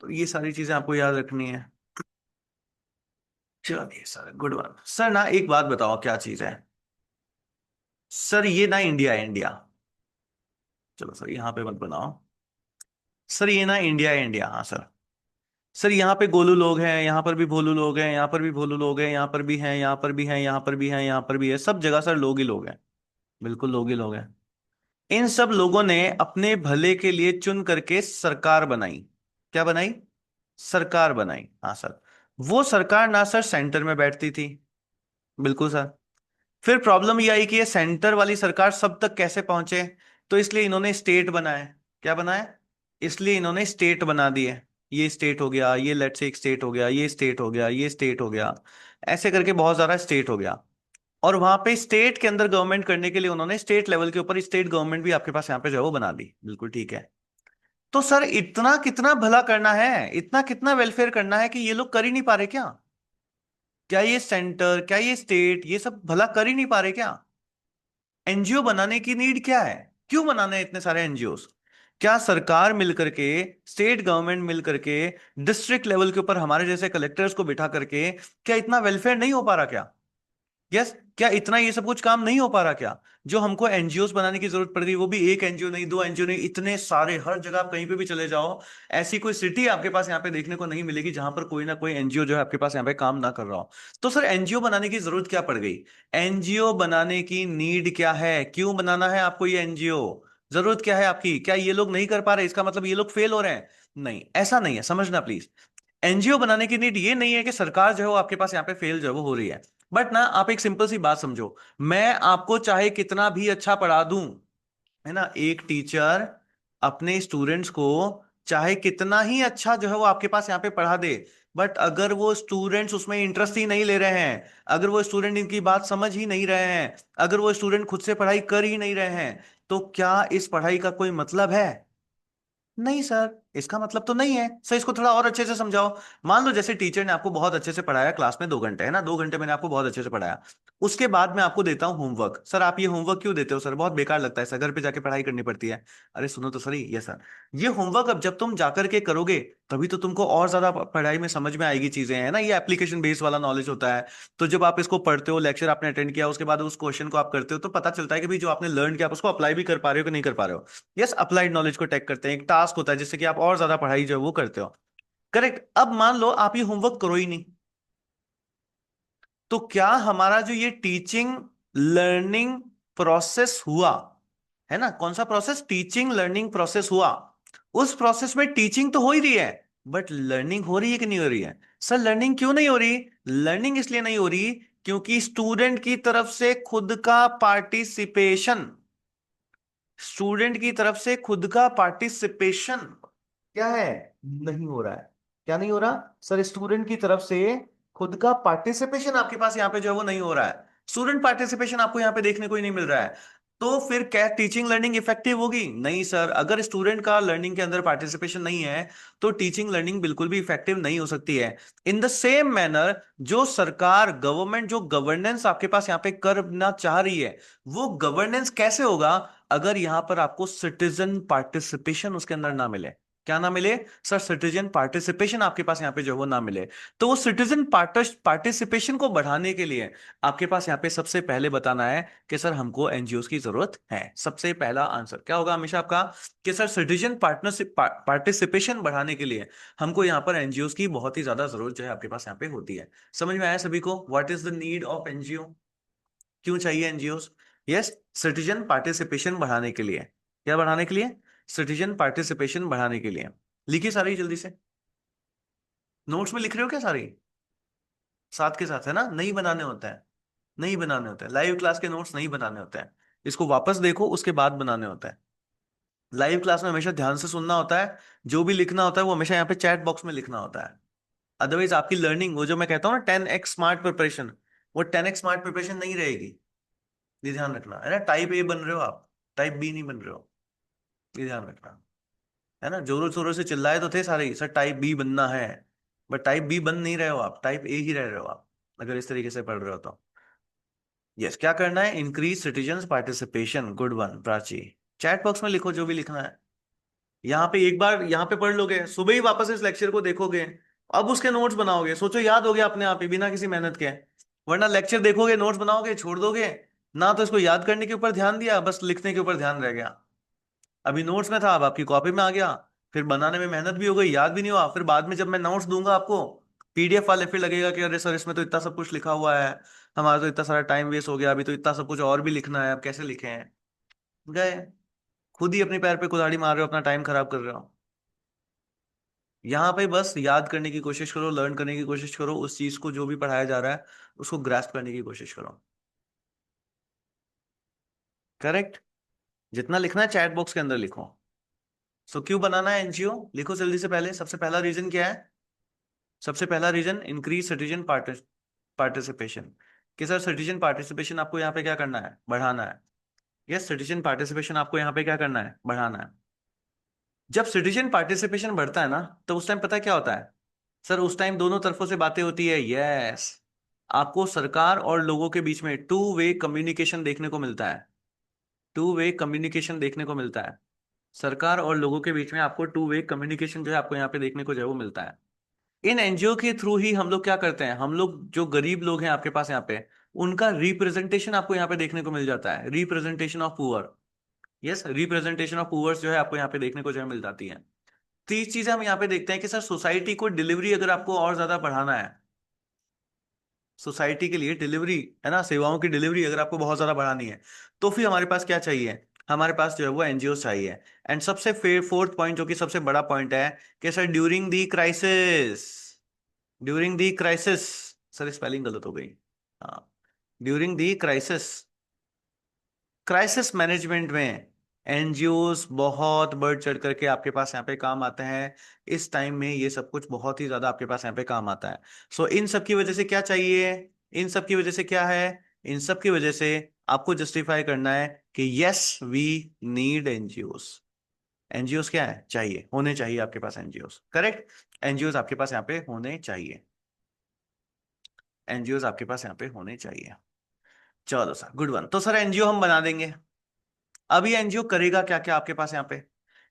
तो ये सारी चीजें आपको याद रखनी है। चलिए सर, गुड वन। सर ना एक बात बताओ, क्या चीज है? सर ये ना इंडिया है, इंडिया। चलो सर यहाँ पे मत बनाओ। सर ये ना इंडिया है, इंडिया, हाँ सर। सर यहाँ पे गोलू लोग हैं, यहाँ पर भी भोलू लोग हैं, यहाँ पर भी भोलू लोग हैं, यहाँ पर भी हैं, यहाँ पर भी हैं, यहाँ पर भी हैं, यहाँ पर भी है, सब जगह सर लोग ही लोग हैं। बिल्कुल लोग ही लोग हैं। इन सब लोगों ने अपने भले के लिए चुन करके सरकार बनाई। क्या बनाई? सरकार बनाई, हाँ सर। वो सरकार ना सर सेंटर में बैठती थी। बिल्कुल सर। फिर प्रॉब्लम ये आई कि ये सेंटर वाली सरकार सब तक कैसे पहुंचे, तो इसलिए इन्होंने स्टेट बनाए। क्या बनाए? इसलिए इन्होंने स्टेट बना दिए। ये स्टेट हो गया, ये लेट्स से एक स्टेट हो गया, ये स्टेट हो गया, ये स्टेट हो गया, ऐसे करके बहुत सारा स्टेट हो गया। और वहां पे स्टेट के अंदर गवर्नमेंट करने के लिए उन्होंने स्टेट लेवल के ऊपर स्टेट गवर्नमेंट भी आपके पास यहाँ पे जो है वो बना दी। बिल्कुल ठीक है। तो सर इतना कितना भला करना है, इतना कितना वेलफेयर करना है कि ये लोग कर ही नहीं पा रहे क्या? क्या ये सेंटर, क्या ये स्टेट, ये सब भला कर ही नहीं पा रहे क्या? एनजीओ बनाने की नीड क्या है? क्यों बनाने हैं इतने सारे एनजीओस? क्या सरकार मिल करके, स्टेट गवर्नमेंट मिल करके, डिस्ट्रिक्ट लेवल के ऊपर हमारे जैसे कलेक्टर्स को बिठा करके क्या इतना वेलफेयर नहीं हो पा रहा क्या? यस, क्या इतना ये सब कुछ काम नहीं हो पा रहा क्या? जो हमको एनजीओस बनाने की जरूरत पड़ रही, वो भी एक एनजीओ नहीं, दो एनजीओ नहीं, इतने सारे, हर जगह आप कहीं पे भी चले जाओ, ऐसी कोई सिटी आपके पास यहाँ पे देखने को नहीं मिलेगी जहां पर कोई ना कोई एनजीओ जो है आपके पास यहाँ पे काम ना कर रहा हो। तो सर एनजीओ बनाने की जरूरत क्या पड़ गई? एनजीओ बनाने की नीड क्या है? क्यों बनाना है आपको ये एनजीओ? जरूरत क्या है आपकी? क्या ये लोग नहीं कर पा रहे इसका मतलब ये लोग फेल हो रहे हैं? नहीं, ऐसा नहीं है, समझना प्लीज। एनजीओ बनाने की नीड ये नहीं है कि सरकार जो है वो आपके पास यहाँ पे फेल जो है वो हो रही है। बट ना आप एक सिंपल सी बात समझो, मैं आपको चाहे कितना भी अच्छा पढ़ा दूं, है ना, एक टीचर अपने स्टूडेंट्स को चाहे कितना ही अच्छा जो है वो आपके पास यहाँ पे पढ़ा दे, बट अगर वो स्टूडेंट्स उसमें इंटरेस्ट ही नहीं ले रहे हैं, अगर वो स्टूडेंट इनकी बात समझ ही नहीं रहे हैं, अगर वो स्टूडेंट खुद से पढ़ाई कर ही नहीं रहे हैं, तो क्या इस पढ़ाई का कोई मतलब है? नहीं सर, इसका मतलब तो नहीं है। सर इसको थोड़ा और अच्छे से समझाओ। मान लो जैसे टीचर ने आपको बहुत अच्छे से पढ़ाया क्लास में 2 घंटे, है ना, 2 घंटे मैंने आपको बहुत अच्छे से पढ़ाया। उसके बाद मैं आपको देता हूँ होमवर्क। सर आप ये होमवर्क क्यों देते हो? सर बहुत बेकार लगता है सर, घर पे जाके पढ़ाई करनी पड़ती है। अरे सुनो तो सर, ये सर, ये होमवर्क अब जब तुम जाकर के करोगे तभी तो तुमको और ज्यादा पढ़ाई में समझ में आएगी चीजें, है ना, ये एप्लीकेशन बेस्ड वाला नॉलेज होता है। तो जब आप इसको पढ़ते हो, लेक्चर आपने अटेंड किया, उसके बाद उस क्वेश्चन को आप करते हो, तो पता चलता है कि भाई जो आपने लर्न किया आप उसको अप्लाई भी कर पा रहे हो कि नहीं कर पा रहे हो। यस, अप्लाइड नॉलेज को टैग करते हैं, एक टास्क होता है जिससे कि आप और ज्यादा पढ़ाई जो है वो करते हो। करेक्ट। अब मान लो आप ये होमवर्क करो ही नहीं, तो क्या हमारा जो ये टीचिंग लर्निंग प्रोसेस हुआ, है ना, कौन सा प्रोसेस? टीचिंग लर्निंग प्रोसेस हुआ, उस प्रोसेस में टीचिंग तो हो ही रही है, बट लर्निंग हो रही है कि नहीं हो रही है? सर लर्निंग क्यों नहीं हो रही? लर्निंग इसलिए नहीं हो रही क्योंकि स्टूडेंट की तरफ से खुद का पार्टिसिपेशन, स्टूडेंट की तरफ से खुद का पार्टिसिपेशन क्या है, नहीं हो रहा है। क्या नहीं हो रहा सर? स्टूडेंट की तरफ से खुद का पार्टिसिपेशन आपके पास यहाँ पे जो है वो नहीं हो रहा है। स्टूडेंट पार्टिसिपेशन आपको यहाँ पे देखने को ही नहीं मिल रहा है। तो फिर क्या टीचिंग लर्निंग इफेक्टिव होगी? नहीं सर, अगर स्टूडेंट का लर्निंग के अंदर पार्टिसिपेशन नहीं है तो टीचिंग लर्निंग बिल्कुल भी इफेक्टिव नहीं हो सकती है। इन द सेम मैनर, जो सरकार, गवर्नमेंट जो गवर्नेंस आपके पास यहाँ पे करना चाह रही है, वो गवर्नेंस कैसे होगा अगर यहां पर आपको सिटीजन पार्टिसिपेशन उसके अंदर ना मिले? क्या ना मिले सर? सिटीजन पार्टिसिपेशन आपके पास यहाँ पे जो है वो ना मिले। तो वो सिटीजन पार्टिसिपेशन को बढ़ाने के लिए आपके पास यहाँ पे सबसे पहले बताना है कि सर हमको एनजीओ की जरूरत है। सबसे पहला आंसर क्या होगा हमेशा आपका? कि सर सिटीजन पार्टनरशिप पार्टिसिपेशन बढ़ाने के लिए हमको यहाँ पर एनजीओ की बहुत ही ज्यादा जरूरत जो है आपके पास यहाँ पे होती है। समझ में आया सभी को? What is the need of NGO? क्यों चाहिए एनजीओ? यस, सिटीजन पार्टिसिपेशन बढ़ाने के लिए। क्या बढ़ाने के लिए? सिटीजन पार्टिसिपेशन बढ़ाने के लिए। लिखिए सारी जल्दी से। नोट्स में लिख रहे हो क्या सारी? साथ के साथ है ना, नहीं बनाने होते हैं। नहीं बनाने होते हैं, लाइव क्लास के नोट्स नहीं बनाने होते हैं। इसको वापस देखो, उसके बाद बनाने होते हैं। लाइव क्लास में हमेशा ध्यान से सुनना होता है। जो भी लिखना होता है वो हमेशा यहाँ पे चैट बॉक्स में लिखना होता है। अदरवाइज आपकी लर्निंग, वो जो मैं कहता हूँ ना 10x स्मार्ट प्रिपरेशन, वो 10x स्मार्ट प्रिपरेशन नहीं रहेगी। ये ध्यान रखना है ना। टाइप ए बन रहे हो आप, टाइप बी नहीं बन रहे हो। ये ध्यान रखना है ना। जोरों शोरों से चिल्लाए तो थे सारे, सर टाइप बी बनना है। बट टाइप बी बन नहीं रहे हो आप, टाइप ए ही रह रहे हो आप, अगर इस तरीके से पढ़ रहे हो तो। यस, क्या करना है? Increase citizen participation. Good one Prachi. Chat box में लिखो जो भी लिखना है। यहाँ पे एक बार यहाँ पे पढ़ लोगे, सुबह ही वापस इस लेक्चर को देखोगे, अब उसके नोट्स बनाओगे, सोचो याद हो गया अपने आप ही बिना किसी मेहनत के। वरना लेक्चर देखोगे, नोट्स बनाओगे, छोड़ दोगे। ना तो इसको याद करने के ऊपर ध्यान दिया, बस लिखने के ऊपर ध्यान रह गया। अभी नोट्स में था, अब आपकी कॉपी में आ गया। फिर बनाने में मेहनत भी हो गई, याद भी नहीं हुआ। फिर बाद में जब मैं नोट्स दूंगा आपको पीडीएफ वाले, फिर लगेगा कि अरे सर इसमें तो इतना सब कुछ लिखा हुआ है, हमारा तो इतना सारा टाइम वेस्ट हो गया, अभी तो इतना सब कुछ और भी लिखना है, अब कैसे लिखे हैं? गए, खुद ही अपने पैर पे कुल्हाड़ी मार रहे हो, अपना टाइम खराब कर रहे हो। यहाँ पे बस याद करने की कोशिश करो, लर्न करने की कोशिश करो, उस चीज को जो भी पढ़ाया जा रहा है उसको ग्रास्प करने की कोशिश करो। करेक्ट। जितना लिखना है चैट बॉक्स के अंदर लिखो। सो क्यों बनाना है एनजीओ? लिखो जल्दी से। पहले सबसे पहला रीजन क्या है? सबसे पहला रीजन इंक्रीज सिटीजन पार्टिसिपेशन। कि सर सिटीजन पार्टिसिपेशन आपको यहाँ पे क्या करना है? बढ़ाना है। यस, सिटीजन पार्टिसिपेशन आपको यहाँ पे क्या करना है? बढ़ाना है। जब सिटीजन पार्टिसिपेशन बढ़ता है ना, तो उस टाइम पता है क्या होता है? सर उस टाइम दोनों तरफों से बातें होती है। यस, आपको सरकार और लोगों के बीच में टू वे कम्युनिकेशन देखने को मिलता है। टू वे कम्युनिकेशन देखने को मिलता है। सरकार और लोगों के बीच में आपको टू वे कम्युनिकेशन जो है आपको यहाँ पे देखने को जो है वो मिलता है। इन एनजीओ के थ्रू ही हम लोग क्या करते हैं, हम लोग जो गरीब लोग हैं आपके पास यहाँ पे, उनका रिप्रेजेंटेशन आपको यहाँ पे देखने को मिल जाता है। Representation of poor. Yes, representation of poors जो है आपको यहाँ पे देखने को जो है मिल जाती है। 30 चीजें हम यहाँ पे देखते हैं कि सर सोसाइटी को डिलीवरी अगर आपको और ज्यादा बढ़ाना है, सोसाइटी के लिए डिलीवरी, है ना, सेवाओं की डिलीवरी अगर आपको बहुत ज्यादा बढ़ानी है, तो फिर हमारे पास क्या चाहिए? हमारे पास जो है वो एनजीओ चाहिए। एंड सबसे फोर्थ पॉइंट, जो कि सबसे बड़ा पॉइंट है, कि sir during the crisis, during the crisis, sir spelling गलत हो गई। हाँ, during the crisis, crisis management में एनजीओस बहुत बढ़ चढ़ करके आपके पास यहाँ पे काम आते हैं। इस टाइम में ये सब कुछ बहुत ही ज्यादा आपके पास यहाँ पे काम आता है। सो इन सब की वजह से क्या चाहिए? इन सब की वजह से क्या है? इन सब की वजह से आपको जस्टिफाई करना है कि yes we need NGOs. NGOs क्या है? चाहिए, होने चाहिए आपके पास एनजीओस। करेक्ट। एनजीओस आपके पास यहाँ पे होने चाहिए। एनजीओस आपके पास यहाँ पे होने चाहिए। चलो सर, गुड वन। तो सर एनजीओ हम बना देंगे। अब ये एनजीओ करेगा क्या क्या आपके पास यहाँ पे?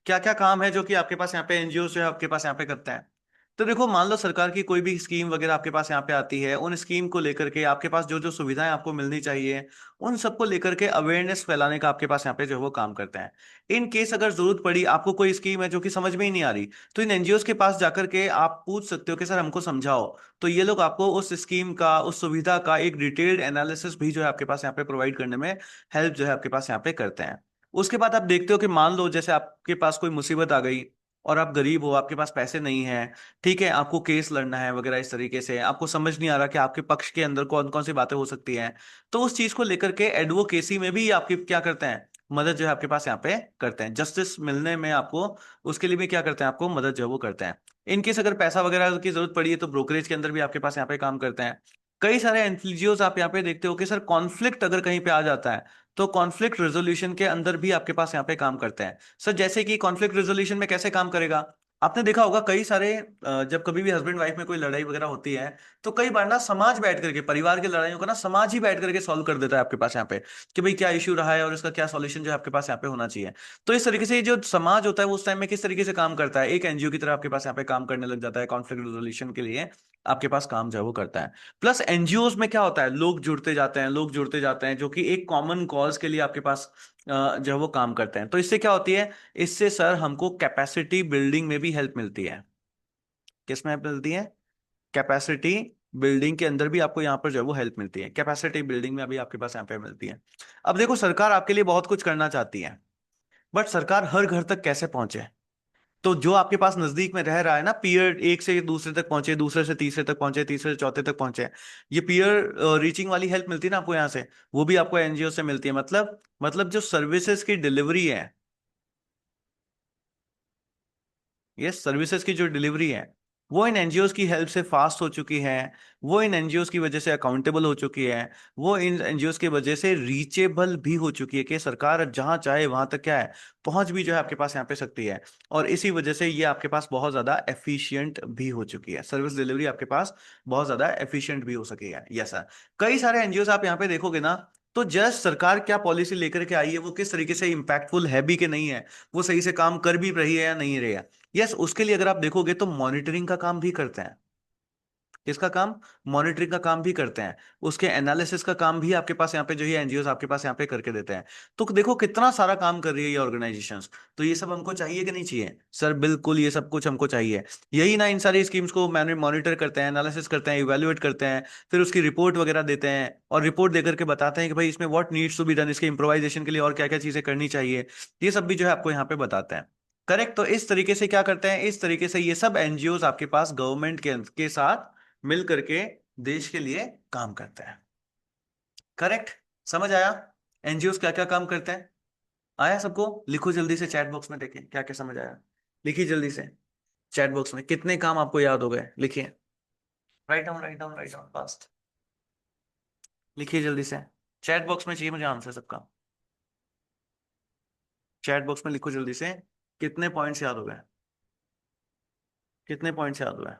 क्या क्या काम है जो कि आपके पास यहाँ पे एनजीओ जो है आपके पास यहाँ पे करते हैं? तो देखो, मान लो सरकार की कोई भी स्कीम वगैरह आपके पास यहाँ पे आती है, उन स्कीम को लेकर के आपके पास जो जो सुविधाएं आपको मिलनी चाहिए, उन सबको लेकर के अवेयरनेस फैलाने का आपके पास यहाँ पे जो है वो काम करते हैं। इन केस अगर जरूरत पड़ी, आपको कोई स्कीम है जो कि समझ में ही नहीं आ रही, तो इन एनजीओ के पास जाकर के आप पूछ सकते हो कि सर हमको समझाओ। तो ये लोग आपको उस स्कीम का, उस सुविधा का एक डिटेल्ड एनालिसिस भी जो है आपके पास यहाँ पे प्रोवाइड करने में हेल्प जो है आपके पास यहाँ पे करते हैं। उसके बाद आप देखते हो कि मान लो जैसे आपके पास कोई मुसीबत आ गई, और आप गरीब हो, आपके पास पैसे नहीं है, ठीक है, आपको केस लड़ना है वगैरह, इस तरीके से आपको समझ नहीं आ रहा कि आपके पक्ष के अंदर कौन कौन सी बातें हो सकती हैं, तो उस चीज को लेकर के एडवोकेसी में भी आपकी क्या करते हैं, मदद जो है आपके पास यहाँ पे करते हैं, जस्टिस मिलने में आपको, उसके लिए भी क्या करते हैं, आपको मदद जो है वो करते हैं। इनकेस अगर पैसा वगैरह की जरूरत पड़ी है तो ब्रोकरेज के अंदर भी आपके पास यहाँ पे काम करते हैं। कई सारे एनजीओज आप यहाँ पे देखते हो कि सर कॉन्फ्लिक्ट अगर कहीं पे आ जाता है तो कॉन्फ्लिक्ट रेजोल्यूशन के अंदर भी आपके पास यहाँ पे काम करते हैं। सर जैसे कि कॉन्फ्लिक्ट रेजोल्यूशन में कैसे काम करेगा, आपने देखा होगा कई सारे जब कभी भी हस्बैंड वाइफ में कोई लड़ाई वगैरह होती है तो कई बार ना समाज बैठ करके, परिवार की लड़ाइयों का ना समाज ही बैठ करके सॉल्व कर देता है आपके पास यहाँ पे, कि भाई क्या इश्यू रहा है और इसका क्या सॉल्यूशन जो है आपके पास यहाँ पे होना चाहिए। तो इस तरीके से ये जो समाज होता है वो उस टाइम में किस तरीके से काम करता है, एक एनजीओ की तरह आपके पास यहाँ पे काम करने लग जाता है, कॉन्फ्लिक्ट रेजोल्यूशन के लिए आपके पास काम जो है वो करता है। प्लस एनजीओज में क्या होता है, लोग जुड़ते जाते हैं, लोग जुड़ते जाते हैं, जो कि एक कॉमन कॉज के लिए आपके पास जो है वो काम करते हैं। तो इससे क्या होती है, इससे सर हमको कैपेसिटी बिल्डिंग में भी हेल्प मिलती है। किस में हेल्प मिलती है, कैपेसिटी बिल्डिंग के अंदर भी आपको यहाँ पर जो है वो हेल्प मिलती है, कैपेसिटी बिल्डिंग में अभी आपके पास यहाँ पे मिलती है। अब देखो सरकार आपके लिए बहुत कुछ करना चाहती है, बट सरकार हर घर तक कैसे पहुंचे, तो जो आपके पास नजदीक में रह रहा है ना, पीयर एक से दूसरे तक पहुंचे, दूसरे से तीसरे तक पहुंचे, तीसरे से चौथे तक पहुंचे, ये पीयर रीचिंग वाली हेल्प मिलती है ना आपको यहाँ से, वो भी आपको एनजीओ से मिलती है। मतलब जो सर्विसेज की डिलीवरी है, ये सर्विसेज की जो डिलीवरी है वो इन एनजीओज की हेल्प से फास्ट हो चुकी है, वो इन एनजीओज की वजह से अकाउंटेबल हो चुकी है, वो इन एनजीओज की वजह से रीचेबल भी हो चुकी है, कि सरकार जहां चाहे वहां तक क्या है, पहुंच भी जो है आपके पास यहाँ पे सकती है। और इसी वजह से ये आपके पास बहुत ज्यादा एफिशिएंट भी हो चुकी है, सर्विस डिलीवरी आपके पास बहुत ज्यादा एफिशिएंट भी हो सकी है। यस सर, कई सारे एनजीओज आप यहाँ पे देखोगे ना, तो जस्ट सरकार क्या पॉलिसी लेकर के आई है, वो किस तरीके से इम्पैक्टफुल है भी कि नहीं है, वो सही से काम कर भी रही है या नहीं रही है, यस उसके लिए अगर आप देखोगे तो मॉनिटरिंग का काम भी करते हैं। किसका काम, मॉनिटरिंग का काम भी करते हैं, उसके एनालिसिस का काम भी आपके पास यहाँ पे जो है एनजीओ आपके पास यहाँ पे करके देते हैं। तो देखो कितना सारा काम कर रही है ये ऑर्गेनाइजेशंस। तो ये सब हमको चाहिए कि नहीं चाहिए सर, बिल्कुल ये सब कुछ हमको चाहिए। यही ना इन सारी स्कीम्स को मैंने मॉनिटर करते हैं, एनालिसिस करते हैं, इवेल्युएट करते हैं, फिर उसकी रिपोर्ट वगैरह देते हैं, और रिपोर्ट देकर के बताते हैं कि भाई इसमें what needs to be done, इसके इम्प्रोवाइजेशन के लिए और क्या क्या चीजें करनी चाहिए, ये सब भी जो है आपको यहाँ पे बताते हैं। करेक्ट, तो इस तरीके से क्या करते हैं, इस तरीके से ये सब एनजीओ आपके पास गवर्नमेंट के साथ मिल करके देश के लिए काम करते हैं। करेक्ट, समझ आया एनजीओ क्या क्या काम करते हैं, आया सबको, लिखो जल्दी से चैट बॉक्स में, देखें क्या क्या समझ आया, लिखिए जल्दी से चैट बॉक्स में, कितने काम आपको याद हो गए लिखिए, write down write down write down fast, लिखिए जल्दी से, चैट बॉक्स में चाहिए मुझे आंसर सबका, चैट बॉक्स में लिखो जल्दी से, कितने पॉइंट्स याद हो गए, कितने पॉइंट्स याद हुए,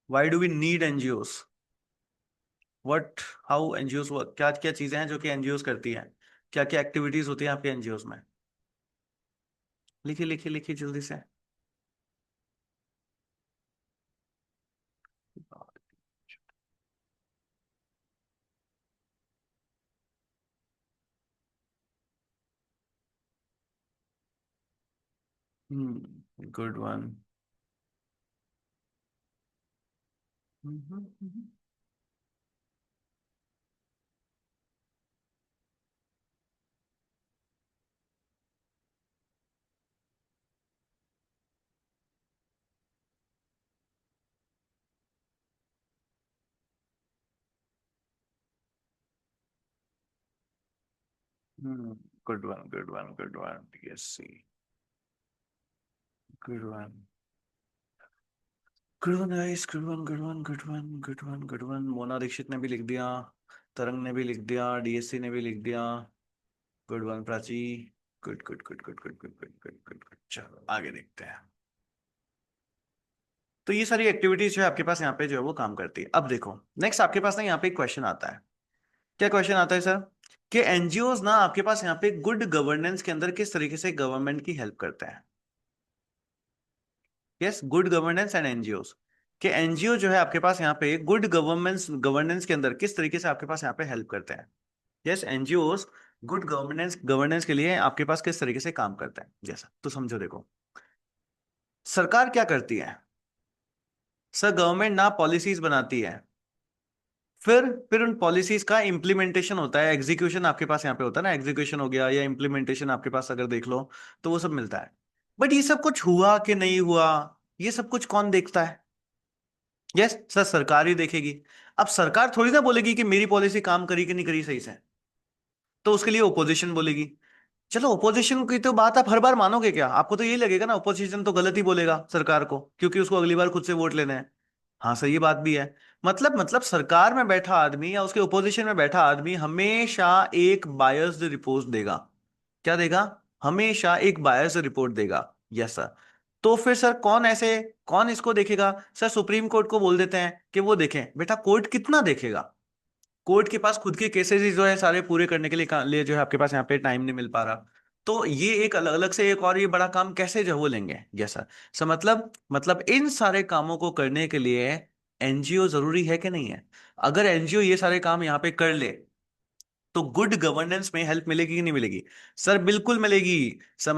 why do we need NGOs, what, how NGOs work, क्या क्या चीजें हैं जो कि एनजीओस करती हैं, क्या क्या एक्टिविटीज होती हैं आपके एनजीओस में, लिखिए लिखिए लिखिए जल्दी से। Good one. Good one good one good one, yes see, good one, good one guys, good one good one good one good one good one, Mona Dikshit ने भी लिख दिया, तरंग ने भी लिख दिया, डीएससी ने भी लिख दिया, good one Prachi, good good good good good good good good good good, चलो आगे देखते हैं। तो ये सारी एक्टिविटीज जो है आपके पास यहाँ पे जो है वो काम करती है। अब देखो नेक्स्ट आपके पास ना यहाँ पे एक क्वेश्चन आता है, क्या क्वेश्चन आता है सर, कि एनजीओज ना आपके पास यहाँ पे गुड गवर्नेंस के अंदर किस तरीके से गवर्नमेंट की हेल्प करते हैं। Yes, good governance and NGOs, कि एनजीओ जो है आपके पास यहाँ पे गुड गवर्नेंस गवर्नेंस के अंदर किस तरीके से आपके पास यहाँ पे हेल्प करते हैं। Yes, NGOs good governance governance के लिए आपके पास किस तरीके से काम करते हैं, जैसा तो समझो देखो, सरकार क्या करती है, सर गवर्नमेंट ना पॉलिसीज बनाती है, फिर उन पॉलिसीज का इम्प्लीमेंटेशन होता है, एग्जीक्यूशन आपके पास यहाँ पे होता है ना, एग्जीक्यूशन हो गया या इम्प्लीमेंटेशन आपके पास अगर देख लो तो वो सब मिलता है। बट ये सब कुछ हुआ कि नहीं हुआ, ये सब कुछ कौन देखता है? यस सर, सरकार ही देखेगी। अब सरकार थोड़ी ना बोलेगी कि मेरी पॉलिसी काम करी कि नहीं करी सही से, तो उसके लिए ओपोजिशन बोलेगी। चलो ओपोजिशन की तो बात आप हर बार मानोगे क्या? आपको तो यही लगेगा ना ओपोजिशन तो गलत ही बोलेगा सरकार को, क्योंकि उसको अगली बार खुद से वोट लेने हैं। हाँ सर, ये बात भी है। मतलब सरकार में बैठा आदमी या उसके ओपोजिशन में बैठा आदमी हमेशा एक बायस्ड रिपोर्ट देगा। क्या देगा? हमेशा एक बायस्ड रिपोर्ट देगा। Yes sir. तो फिर सर कौन ऐसे, कौन इसको देखेगा? सर सुप्रीम कोर्ट को बोल देते हैं कि वो देखें। बेटा कोर्ट कितना देखेगा? कोर्ट के पास खुद के केसेस ही जो है सारे पूरे करने के लिए जो है आपके पास यहाँ पे टाइम नहीं मिल पा रहा। तो ये एक अलग अलग से एक और ये बड़ा काम कैसे जो है वो लेंगे? Yes sir. सो मतलब इन सारे कामों को करने के लिए एनजीओ जरूरी है कि नहीं है? अगर एनजीओ ये सारे काम यहाँ पे कर ले तो गुड गवर्नेंस में हेल्प मिलेगी कि नहीं मिलेगी? सर बिल्कुल मिलेगी। सर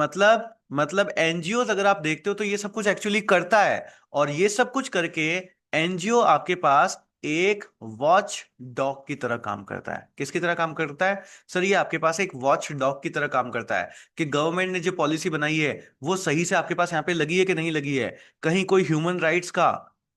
मतलब एनजीओ अगर आप देखते हो तो ये सब कुछ एक्चुअली करता है। और ये सब कुछ करके एनजीओ आपके पास एक वॉच डॉग की तरह काम करता है। किसकी तरह काम करता है? सर ये आपके पास एक वॉच डॉग की तरह काम करता है कि गवर्नमेंट ने जो पॉलिसी बनाई है वो सही से आपके पास यहाँ पे लगी है कि नहीं लगी है। कहीं कोई ह्यूमन राइट्स का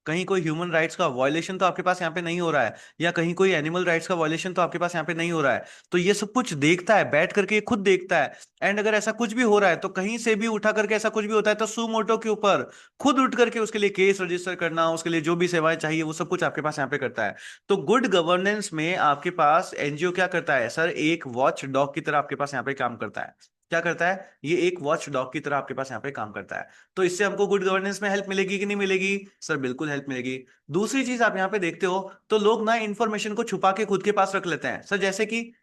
कहीं कोई ह्यूमन राइट्स का वायलेशन तो आपके पास यहाँ पे नहीं हो रहा है, या कहीं कोई एनिमल राइट्स का वायलेशन तो आपके पास यहाँ पे नहीं हो रहा है। तो ये सब कुछ देखता है, बैठ करके ये खुद देखता है। एंड अगर ऐसा कुछ भी हो रहा है तो कहीं से भी उठा करके ऐसा कुछ भी होता है तो सुमोटो के ऊपर खुद उठ करके उसके लिए केस रजिस्टर करना, उसके लिए जो भी सेवाएं चाहिए वो सब कुछ आपके पास यहाँ पे करता है। तो गुड गवर्नेंस में आपके पास एनजीओ क्या करता है सर? एक वॉच डॉग की तरह आपके पास यहाँ पे काम करता है। क्या करता है? ये एक वॉच डॉग की तरह आपके पास यहाँ पे काम करता है। तो इससे हमको गुड गवर्नेंस में हेल्प मिलेगी कि नहीं मिलेगी? सर बिल्कुल हेल्प मिलेगी। दूसरी चीज आप यहाँ पे देखते हो तो लोग ना इंफॉर्मेशन को छुपा के खुद के पास रख लेते हैं सर।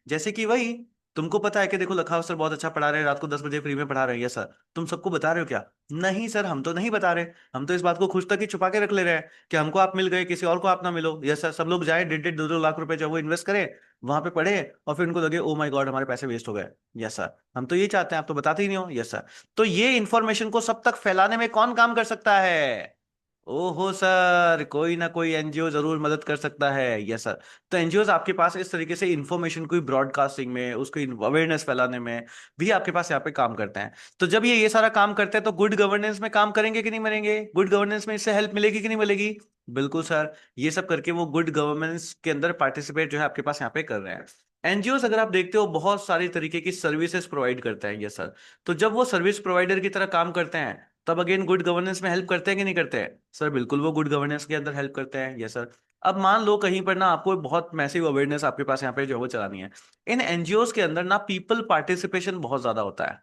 जैसे कि वही, तुमको पता है कि देखो लखाव सर बहुत अच्छा पढ़ा रहे हैं, रात को 10 बजे फ्री में पढ़ा रहे हैं। ये सर तुम सबको बता रहे हो क्या? नहीं सर, हम तो नहीं बता रहे। हम तो इस बात को खुद तक ही छुपा के रख ले रहे हैं कि हमको आप मिल गए, किसी और को आप ना मिलो। यस सर, सब लोग जाए 1.5 1.5 2 2 लाख रुपए जो वो इन्वेस्ट करें, वहां पे पढ़े, और फिर उनको लगे ओ माय गॉड हमारे पैसे वेस्ट हो गए। यस सर, हम तो ये चाहते हैं, आप तो बताते ही नहीं हो। Yes sir. तो ये इंफॉर्मेशन को सब तक फैलाने में कौन काम कर सकता है? ओहो सर, कोई ना कोई एनजीओ जरूर मदद कर सकता है। Yes sir. तो एनजीओ आपके पास इस तरीके से इंफॉर्मेशन को ब्रॉडकास्टिंग में, उसको अवेयरनेस फैलाने में भी आपके पास यहाँ पे काम करते हैं। तो जब ये सारा काम करते हैं तो गुड गवर्नेंस में काम करेंगे कि नहीं मरेंगे? गुड गवर्नेंस में इससे हेल्प मिलेगी कि नहीं मिलेगी? बिल्कुल सर। ये सब करके वो गुड गवर्नेंस के अंदर पार्टिसिपेट जो है आपके पास यहाँ पे कर रहे हैं। एनजीओ अगर आप देखते हो बहुत सारी तरीके की सर्विसेज प्रोवाइड करते हैं। Yes sir. तो जब वो सर्विस प्रोवाइडर की तरह काम करते हैं तब अगेन गुड गवर्नेंस में हेल्प करते हैं कि नहीं करते हैं? सर बिल्कुल वो गुड गवर्नेंस के अंदर हेल्प करते हैं। Yes sir. अब मान लो कहीं पर ना आपको बहुत मैसिव अवेयरनेस आपके पास यहाँ पे जो है वो चलानी है। इन एनजीओज के अंदर ना पीपल पार्टिसिपेशन बहुत ज्यादा होता है।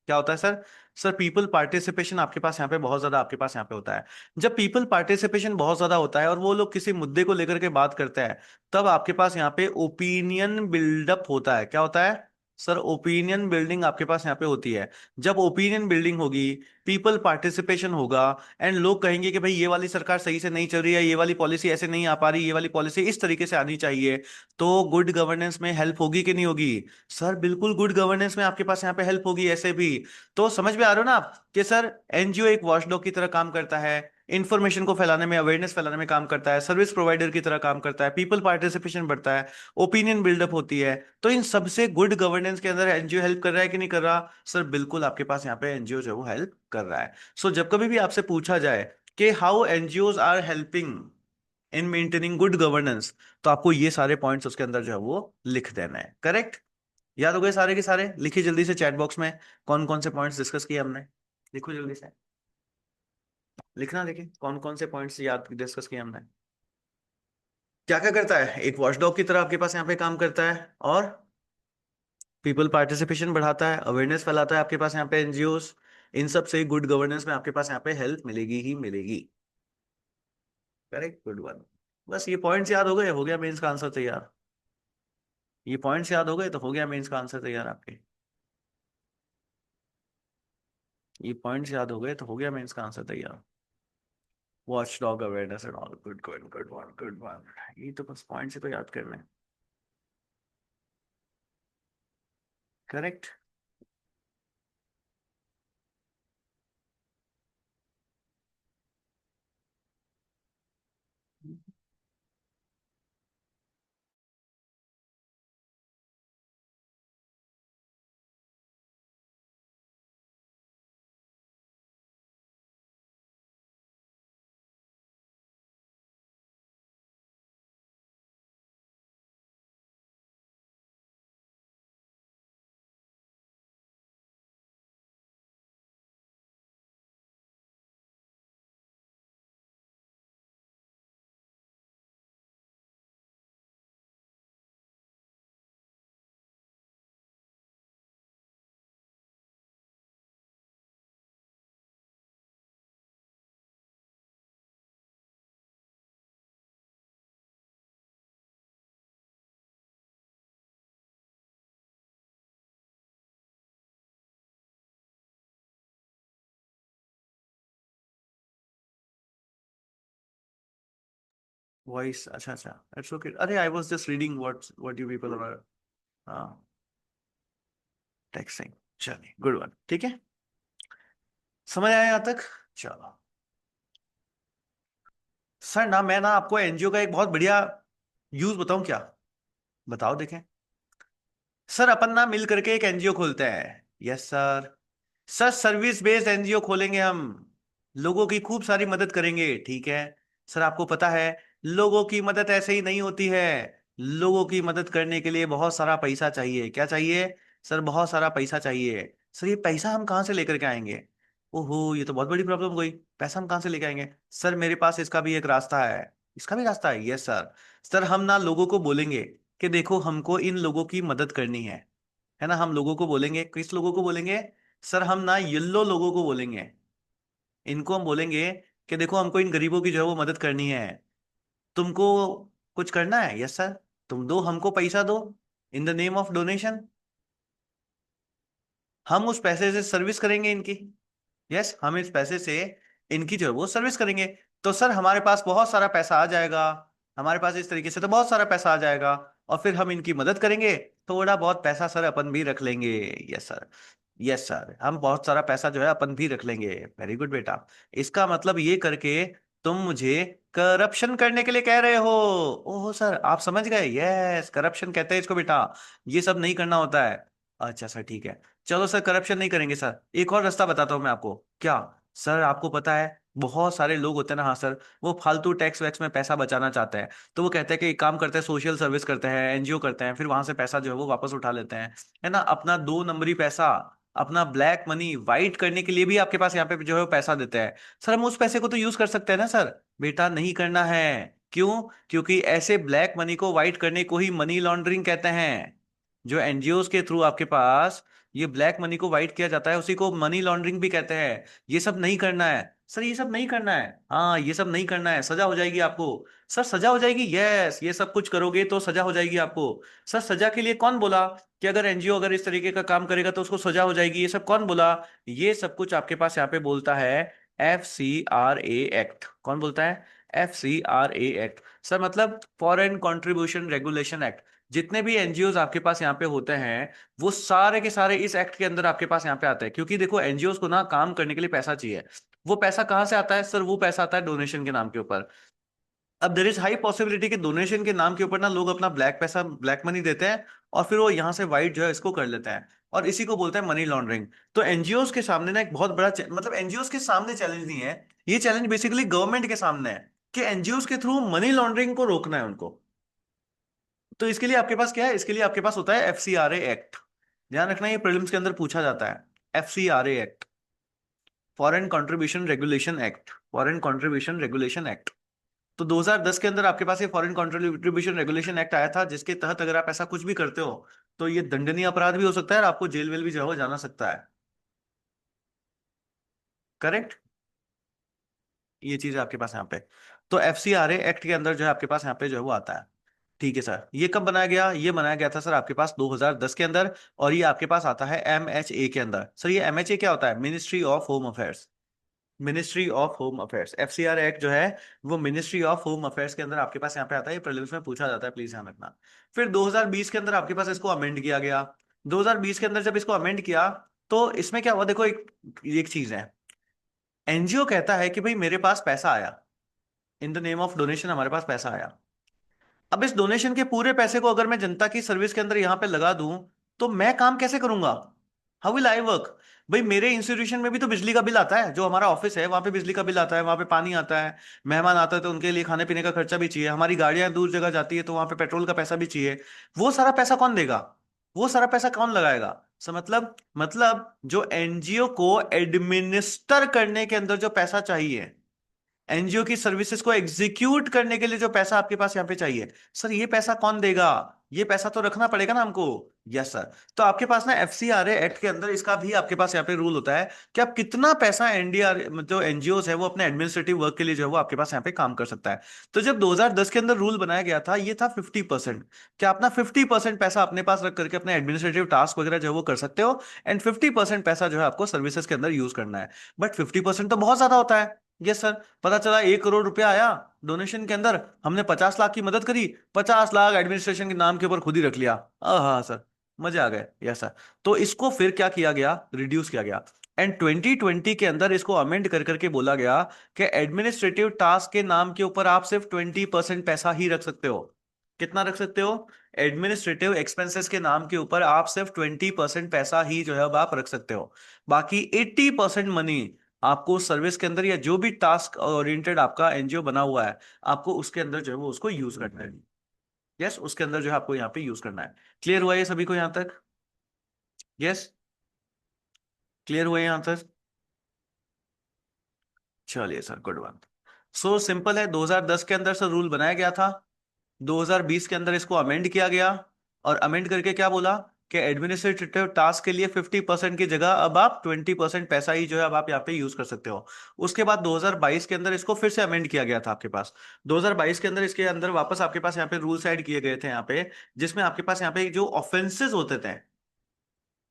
क्या होता है सर? सर पीपल पार्टिसिपेशन आपके पास यहाँ पे बहुत ज्यादा आपके पास यहाँ पे होता है। जब पीपल पार्टिसिपेशन बहुत ज्यादा होता है और वो लोग किसी मुद्दे को लेकर के बात करते हैं, तब आपके पास यहाँ पे ओपिनियन बिल्डअप होता है। क्या होता है सर? ओपिनियन बिल्डिंग आपके पास यहाँ पे होती है। जब ओपिनियन बिल्डिंग होगी, पीपल पार्टिसिपेशन होगा, एंड लोग कहेंगे कि भाई ये वाली सरकार सही से नहीं चल रही है, ये वाली पॉलिसी ऐसे नहीं आ पा रही, ये वाली पॉलिसी इस तरीके से आनी चाहिए, तो गुड गवर्नेंस में हेल्प होगी कि नहीं होगी? सर बिल्कुल गुड गवर्नेंस में आपके पास यहाँ पे हेल्प होगी ऐसे भी। तो समझ में आ रहा हो ना आप कि सर एनजीओ एक वॉचडॉग की तरह काम करता है, इंफॉर्मेशन को फैलाने में, अवेयरनेस फैलाने में काम करता है, सर्विस प्रोवाइडर की तरह काम करता है, पीपल पार्टिसिपेशन बढ़ता है, ओपिनियन बिल्डअप होती है। तो इन सबसे गुड गवर्नेंस के अंदर एनजीओ हेल्प कर रहा है कि नहीं कर रहा? सर बिल्कुल आपके पास यहाँ पे एनजीओ जो है वो हेल्प कर रहा है। सो जब कभी भी आपसे पूछा जाए कि how NGOs are helping in maintaining good governance, तो आपको ये सारे पॉइंट्स उसके अंदर जो है वो लिख देना है। करेक्ट? याद हो गए सारे के सारे? लिखिए जल्दी से चैट बॉक्स में कौन कौन से पॉइंट्स डिस्कस किए हमने। लिखो जल्दी से, लिखना। देखिए कौन कौन से पॉइंट्स याद डिस्कस किए हमने। क्या क्या करता है? एक वॉचडॉग की तरह आपके पास यहाँ पे काम करता है, और पीपल पार्टिसिपेशन बढ़ाता है, अवेयरनेस फैलाता है आपके पास यहाँ पे एनजीओस। इन सब से गुड गवर्नेंस में आपके पास यहाँ पे हेल्प मिलेगी ही मिलेगी। Correct, good one. बस ये पॉइंट्स याद हो गया मेंस का आंसर तैयार। ये पॉइंट्स याद हो गए तो हो गया मेंस का आंसर तैयार आपके। ये पॉइंट्स याद हो गए तो हो गया मेंस का आंसर तैयार। Watch dog awareness and all, good good good one good one. ये तो बस पॉइंट से तो याद करना है। करेक्ट। वॉइस, अच्छा अच्छा, इट्स ओके। अरे I was just reading what you people are, हाँ, टेक्सटिंग। चलिए, गुड वन, ठीक है, समझ आया यहाँ तक। चलो सर ना, मैं ना आपको एनजीओ का एक बहुत बढ़िया यूज बताऊं क्या? बताओ देखें। सर अपन ना मिल करके एक एनजीओ खोलते हैं। Yes sir. Sir service based NGO खोलेंगे हम, लोगों की खूब सारी मदद करेंगे, ठीक है। सर आपको पता है, लोगों की मदद ऐसे ही नहीं होती है। लोगों की मदद करने के लिए बहुत सारा पैसा चाहिए। क्या चाहिए? सर बहुत सारा पैसा चाहिए। सर ये पैसा हम कहाँ से लेकर के आएंगे? ओहो, ये तो बहुत बड़ी प्रॉब्लम हो गई। पैसा हम कहाँ से लेके आएंगे? सर मेरे पास इसका भी एक रास्ता है। इसका भी रास्ता है? Yes sir. सर हम ना लोगों को बोलेंगे कि देखो हमको इन लोगों की मदद करनी है ना। हम लोगों को बोलेंगे, किस लोगों को बोलेंगे? सर हम ना येलो लोगों को बोलेंगे। इनको हम बोलेंगे कि देखो हमको इन गरीबों की जो है वो मदद करनी है। तुमको कुछ करना है? Yes sir. तुम दो, हमको पैसा दो, in the name of donation. हम उस पैसे से सर्विस करेंगे इनकी। यस, हम इस पैसे से इनकी जो है वो सर्विस करेंगे। तो सर हमारे पास बहुत सारा पैसा आ जाएगा। हमारे पास इस तरीके से तो बहुत सारा पैसा आ जाएगा, और फिर हम इनकी मदद करेंगे। थोड़ा बहुत पैसा सर अपन भी रख लेंगे। Yes sir. यस सर, हम बहुत सारा पैसा जो है अपन भी रख लेंगे। वेरी गुड बेटा। इसका मतलब ये करके तुम मुझे करप्शन करने के लिए कह रहे हो? ओहो सर, आप समझ गए। यस, करप्शन कहते हैं इसको बेटा। ये सब नहीं करना होता है। अच्छा सर, ठीक है। चलो सर, करप्शन नहीं करेंगे सर। एक और रास्ता बताता हूँ मैं आपको। क्या? सर आपको पता है, बहुत सारे लोग होते हैं ना, हाँ सर, वो फालतू टैक्स वैक्स में पैसा बचाना चाहते हैं। तो वो कहते हैं कि एक काम करते हैं, सोशल सर्विस करते हैं, एनजीओ करते हैं, फिर वहां से पैसा जो है वो वापस उठा लेते हैं, है ना। अपना दो नंबरी पैसा, अपना ब्लैक मनी वाइट करने के लिए भी आपके पास यहाँ पे जो है वो पैसा देते हैं। सर हम उस पैसे को तो यूज कर सकते हैं ना सर? बेटा नहीं करना है। क्यों? क्योंकि ऐसे ब्लैक मनी को वाइट करने को ही मनी लॉन्ड्रिंग कहते हैं। जो एनजीओ के थ्रू आपके पास ये ब्लैक मनी को वाइट किया जाता है, उसी को मनी लॉन्ड्रिंग भी कहते हैं। ये सब नहीं करना है सर, ये सब नहीं करना है। हाँ, ये सब नहीं करना है, सजा हो जाएगी आपको। सर सजा हो जाएगी? यस, ये सब कुछ करोगे तो सजा हो जाएगी आपको। सर सजा के लिए कौन बोला कि अगर एनजीओ अगर इस तरीके का काम करेगा तो उसको सजा हो जाएगी? ये सब कौन बोला? ये सब कुछ आपके पास यहाँ पे बोलता है FCRA एक्ट। कौन बोलता है? FCRA act. सर मतलब फॉरेन कंट्रीब्यूशन रेगुलेशन एक्ट। जितने भी एनजीओ आपके पास यहाँ पे होते हैं, वो सारे के सारे इस एक्ट के अंदर आपके पास यहाँ पे आते हैं। क्योंकि देखो एनजीओ को ना काम करने के लिए पैसा चाहिए। वो पैसा कहाँ से आता है सर? वो पैसा आता है डोनेशन के नाम के ऊपर। अब देर इज हाई पॉसिबिलिटी कि डोनेशन के नाम के ऊपर ना लोग अपना ब्लैक पैसा, ब्लैक मनी देते हैं, और फिर वो यहाँ से वाइट जो है इसको कर लेते हैं, और इसी को बोलते हैं मनी लॉन्ड्रिंग। तो एनजीओ के सामने ना एक बहुत बड़ा मतलब एनजीओ के सामने चैलेंज नहीं है, ये चैलेंज बेसिकली गवर्नमेंट के सामने है कि एनजीओ के थ्रू मनी लॉन्ड्रिंग को रोकना है उनको। तो इसके लिए आपके पास क्या है? इसके लिए आपके पास होता है FCRA एक्ट। ध्यान रखना, ये प्रीलिम्स के अंदर पूछा जाता है। FCRA act, foreign contribution regulation act, foreign contribution regulation act. तो 2010 के अंदर आपके पास ये फॉरेन कंट्रीब्यूशन रेगुलेशन एक्ट आया था, जिसके तहत अगर आप ऐसा कुछ भी करते हो तो ये दंडनीय अपराध भी हो सकता है, और आपको जेल वेल भी जो है वो जाना सकता है। करेक्ट। ये चीज है आपके पास यहाँ पे। तो FCRA एक्ट के अंदर जो है आपके पास यहाँ पे जो है वो आता है। ठीक है सर, ये कब बनाया गया? ये बनाया गया था सर आपके पास 2010 के अंदर, और ये आपके पास आता है MHA के अंदर। सर ये MHA क्या होता है? Ministry of home affairs. Ministry of home affairs, FCRA act जो है वो मिनिस्ट्री ऑफ होम अफेयर्स के अंदर आपके पास यहाँ पे आता है। ये प्रीलिम्स में पूछा जाता है, प्लीज ध्यान रखना। फिर 2020 के अंदर आपके पास इसको अमेंड किया गया। 2020 के अंदर जब इसको अमेंड किया, तो इसमें क्या हुआ? देखो एक एक चीज है, एनजीओ कहता है कि भाई मेरे पास पैसा आया, in the name of donation हमारे पास पैसा आया। अब इस डोनेशन के पूरे पैसे को अगर मैं जनता की सर्विस के अंदर यहाँ पे लगा दूं, तो मैं काम कैसे करूंगा? How will I work? भाई मेरे इंस्टीट्यूशन में भी तो बिजली का बिल आता है, जो हमारा ऑफिस है वहां पे बिजली का बिल आता है, वहां पे पानी आता है, मेहमान आता है तो उनके लिए खाने पीने का खर्चा भी चाहिए, हमारी गाड़ियां दूर जगह जाती है तो वहां पे पेट्रोल का पैसा भी चाहिए। वो सारा पैसा कौन देगा? वो सारा पैसा कौन लगाएगा? सो मतलब जो एनजीओ को एडमिनिस्टर करने के अंदर जो पैसा चाहिए, एनजीओ की सर्विसेज को एग्जीक्यूट करने के लिए जो पैसा आपके पास यहाँ पे चाहिए, सर ये पैसा कौन देगा? ये पैसा तो रखना पड़ेगा ना हमको। Yes sir. तो आपके पास ना FCRA एक्ट के अंदर इसका भी आपके पास यहाँ पे रूल होता है कि आप कितना पैसा एनडीआर जो एनजीओ है वो अपने एडमिनिस्ट्रेटिव वर्क के लिए जो है वो आपके पास यहाँ पे काम कर सकता है। तो जब 2010 के अंदर रूल बनाया गया था, ये था 50%। क्या अपना 50% पैसा अपने पास रख करके अपने एडमिनिस्ट्रेटिव टास्क वगैरह जो है वो कर सकते हो, एंड 50% पैसा जो है आपको सर्विसेज के अंदर यूज करना है। बट 50% तो बहुत ज्यादा होता है। Yes sir. पता चला 1 करोड़ रुपया आया डोनेशन के अंदर, हमने 50 लाख की मदद करी, 50 लाख एडमिनिस्ट्रेशन के नाम के ऊपर खुद ही रख लिया। हाँ सर, मजे आ गए। Yes sir. तो इसको फिर क्या किया गया, रिड्यूस किया गया। एंड 2020 के अंदर इसको अमेंड कर करके बोला गया कि एडमिनिस्ट्रेटिव टास्क के नाम के ऊपर आप सिर्फ 20% पैसा ही रख सकते हो। कितना रख सकते हो? एडमिनिस्ट्रेटिव एक्सपेंसेस के नाम के ऊपर आप सिर्फ 20% पैसा ही जो है अब आप रख सकते हो। बाकी 80% मनी आपको सर्विस के अंदर या जो भी टास्क ओरिएंटेड आपका एनजीओ बना हुआ है, आपको उसके अंदर जो है वो उसको यूज करना है। यस, उसके अंदर जो है आपको यहाँ पे यूज करना है। क्लियर हुआ ये सभी को यहाँ तक? यस, क्लियर हुआ यहाँ तक? चलिए sir, good one. So simple है, 2010 के अंदर से रूल बनाया गया था, 2020 के अंदर इसको अमेंड किया गया, और अमेंड करके क्या बोला कि एडमिनिस्ट्रेटिव टास्क के लिए 50% की जगह अब आप 20% पैसा ही जो है अब आप यहाँ पे यूज कर सकते हो। उसके बाद 2022 के अंदर इसको फिर से अमेंड किया गया था आपके पास। 2022 के अंदर इसके अंदर वापस आपके पास यहाँ पे रूल्स ऐड किए गए थे यहाँ पे, जिसमें आपके पास यहाँ पे जो ऑफेंसेस होते थे,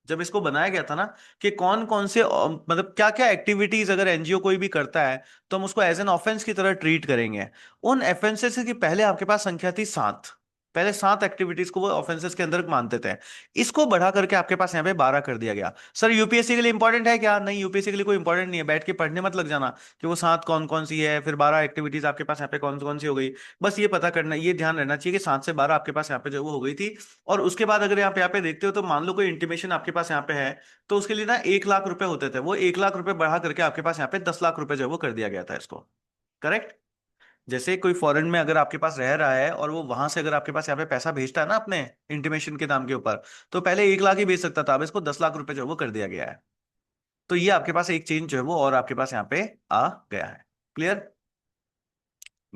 जब इसको बनाया गया था ना, कि कौन कौन से मतलब क्या क्या एक्टिविटीज अगर एनजीओ कोई भी करता है तो हम उसको एज एन ऑफेंस की तरह ट्रीट करेंगे। उन ऑफेंसेस की पहले आपके पास संख्या थी 7। पहले 7 एक्टिविटीज को वो ऑफेंसेस के अंदर मानते थे। इसको बढ़ा करके आपके पास यहाँ पे 12 कर दिया गया। सर यूपीएससी के लिए इंपॉर्टेंट है क्या? नहीं, यूपीएससी के लिए कोई इंपॉर्टेंट नहीं है, बैठ के पढ़ने मत लग जाना कि वो 7 कौन कौन सी है, फिर 12 एक्टिविटीज आपके पास यहाँ पे कौन कौन सी हो गई। बस ये पता करना, ये ध्यान रहना चाहिए कि 7 से 12 आपके पास यहाँ पे जो वो हो गई थी। और उसके बाद अगर आप यहाँ पे देखते हो तो मान लो कोई इंटीमेशन आपके पास यहाँ पे है, तो उसके लिए ना 1 लाख रुपए होते थे, वो 1 लाख रुपए बढ़ा करके आपके पास यहाँ पे 10 लाख रुपए जो है वो कर दिया गया था इसको। करेक्ट? जैसे कोई फॉरेन में अगर आपके पास रह रहा है और वो वहां से अगर आपके पास यहाँ पे पैसा भेजता है ना अपने इंटीमेशन के नाम के ऊपर, तो पहले 1 लाख ही भेज सकता था, अब इसको 10 लाख रुपए जो है वो कर दिया गया है। तो ये आपके पास एक चेंज जो है वो और आपके पास यहाँ पे आ गया है। क्लियर?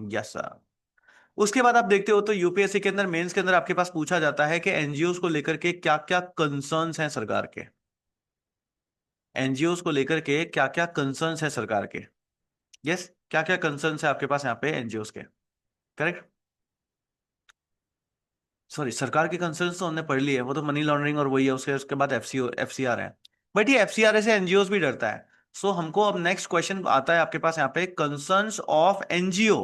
Yes sir. उसके बाद आप देखते हो तो यूपीएससी के अंदर मेंस के अंदर आपके पास पूछा जाता है कि एनजीओ को लेकर के क्या क्या कंसर्न्स हैं सरकार के। एनजीओ को लेकर के क्या क्या कंसर्न्स है सरकार के। यस, क्या क्या कंसर्न्स है आपके पास यहाँ पे एनजीओ के। करेक्ट? सॉरी, सरकार के कंसर्न्स तो हमने पढ़ लिए, वो तो मनी लॉन्ड्रिंग और वही है, उसके उसके बाद एफसीआर है। बट ये एफसीआर से एनजीओ भी डरता है। सो हमको अब नेक्स्ट क्वेश्चन आता है आपके पास यहाँ पे, concerns of NGO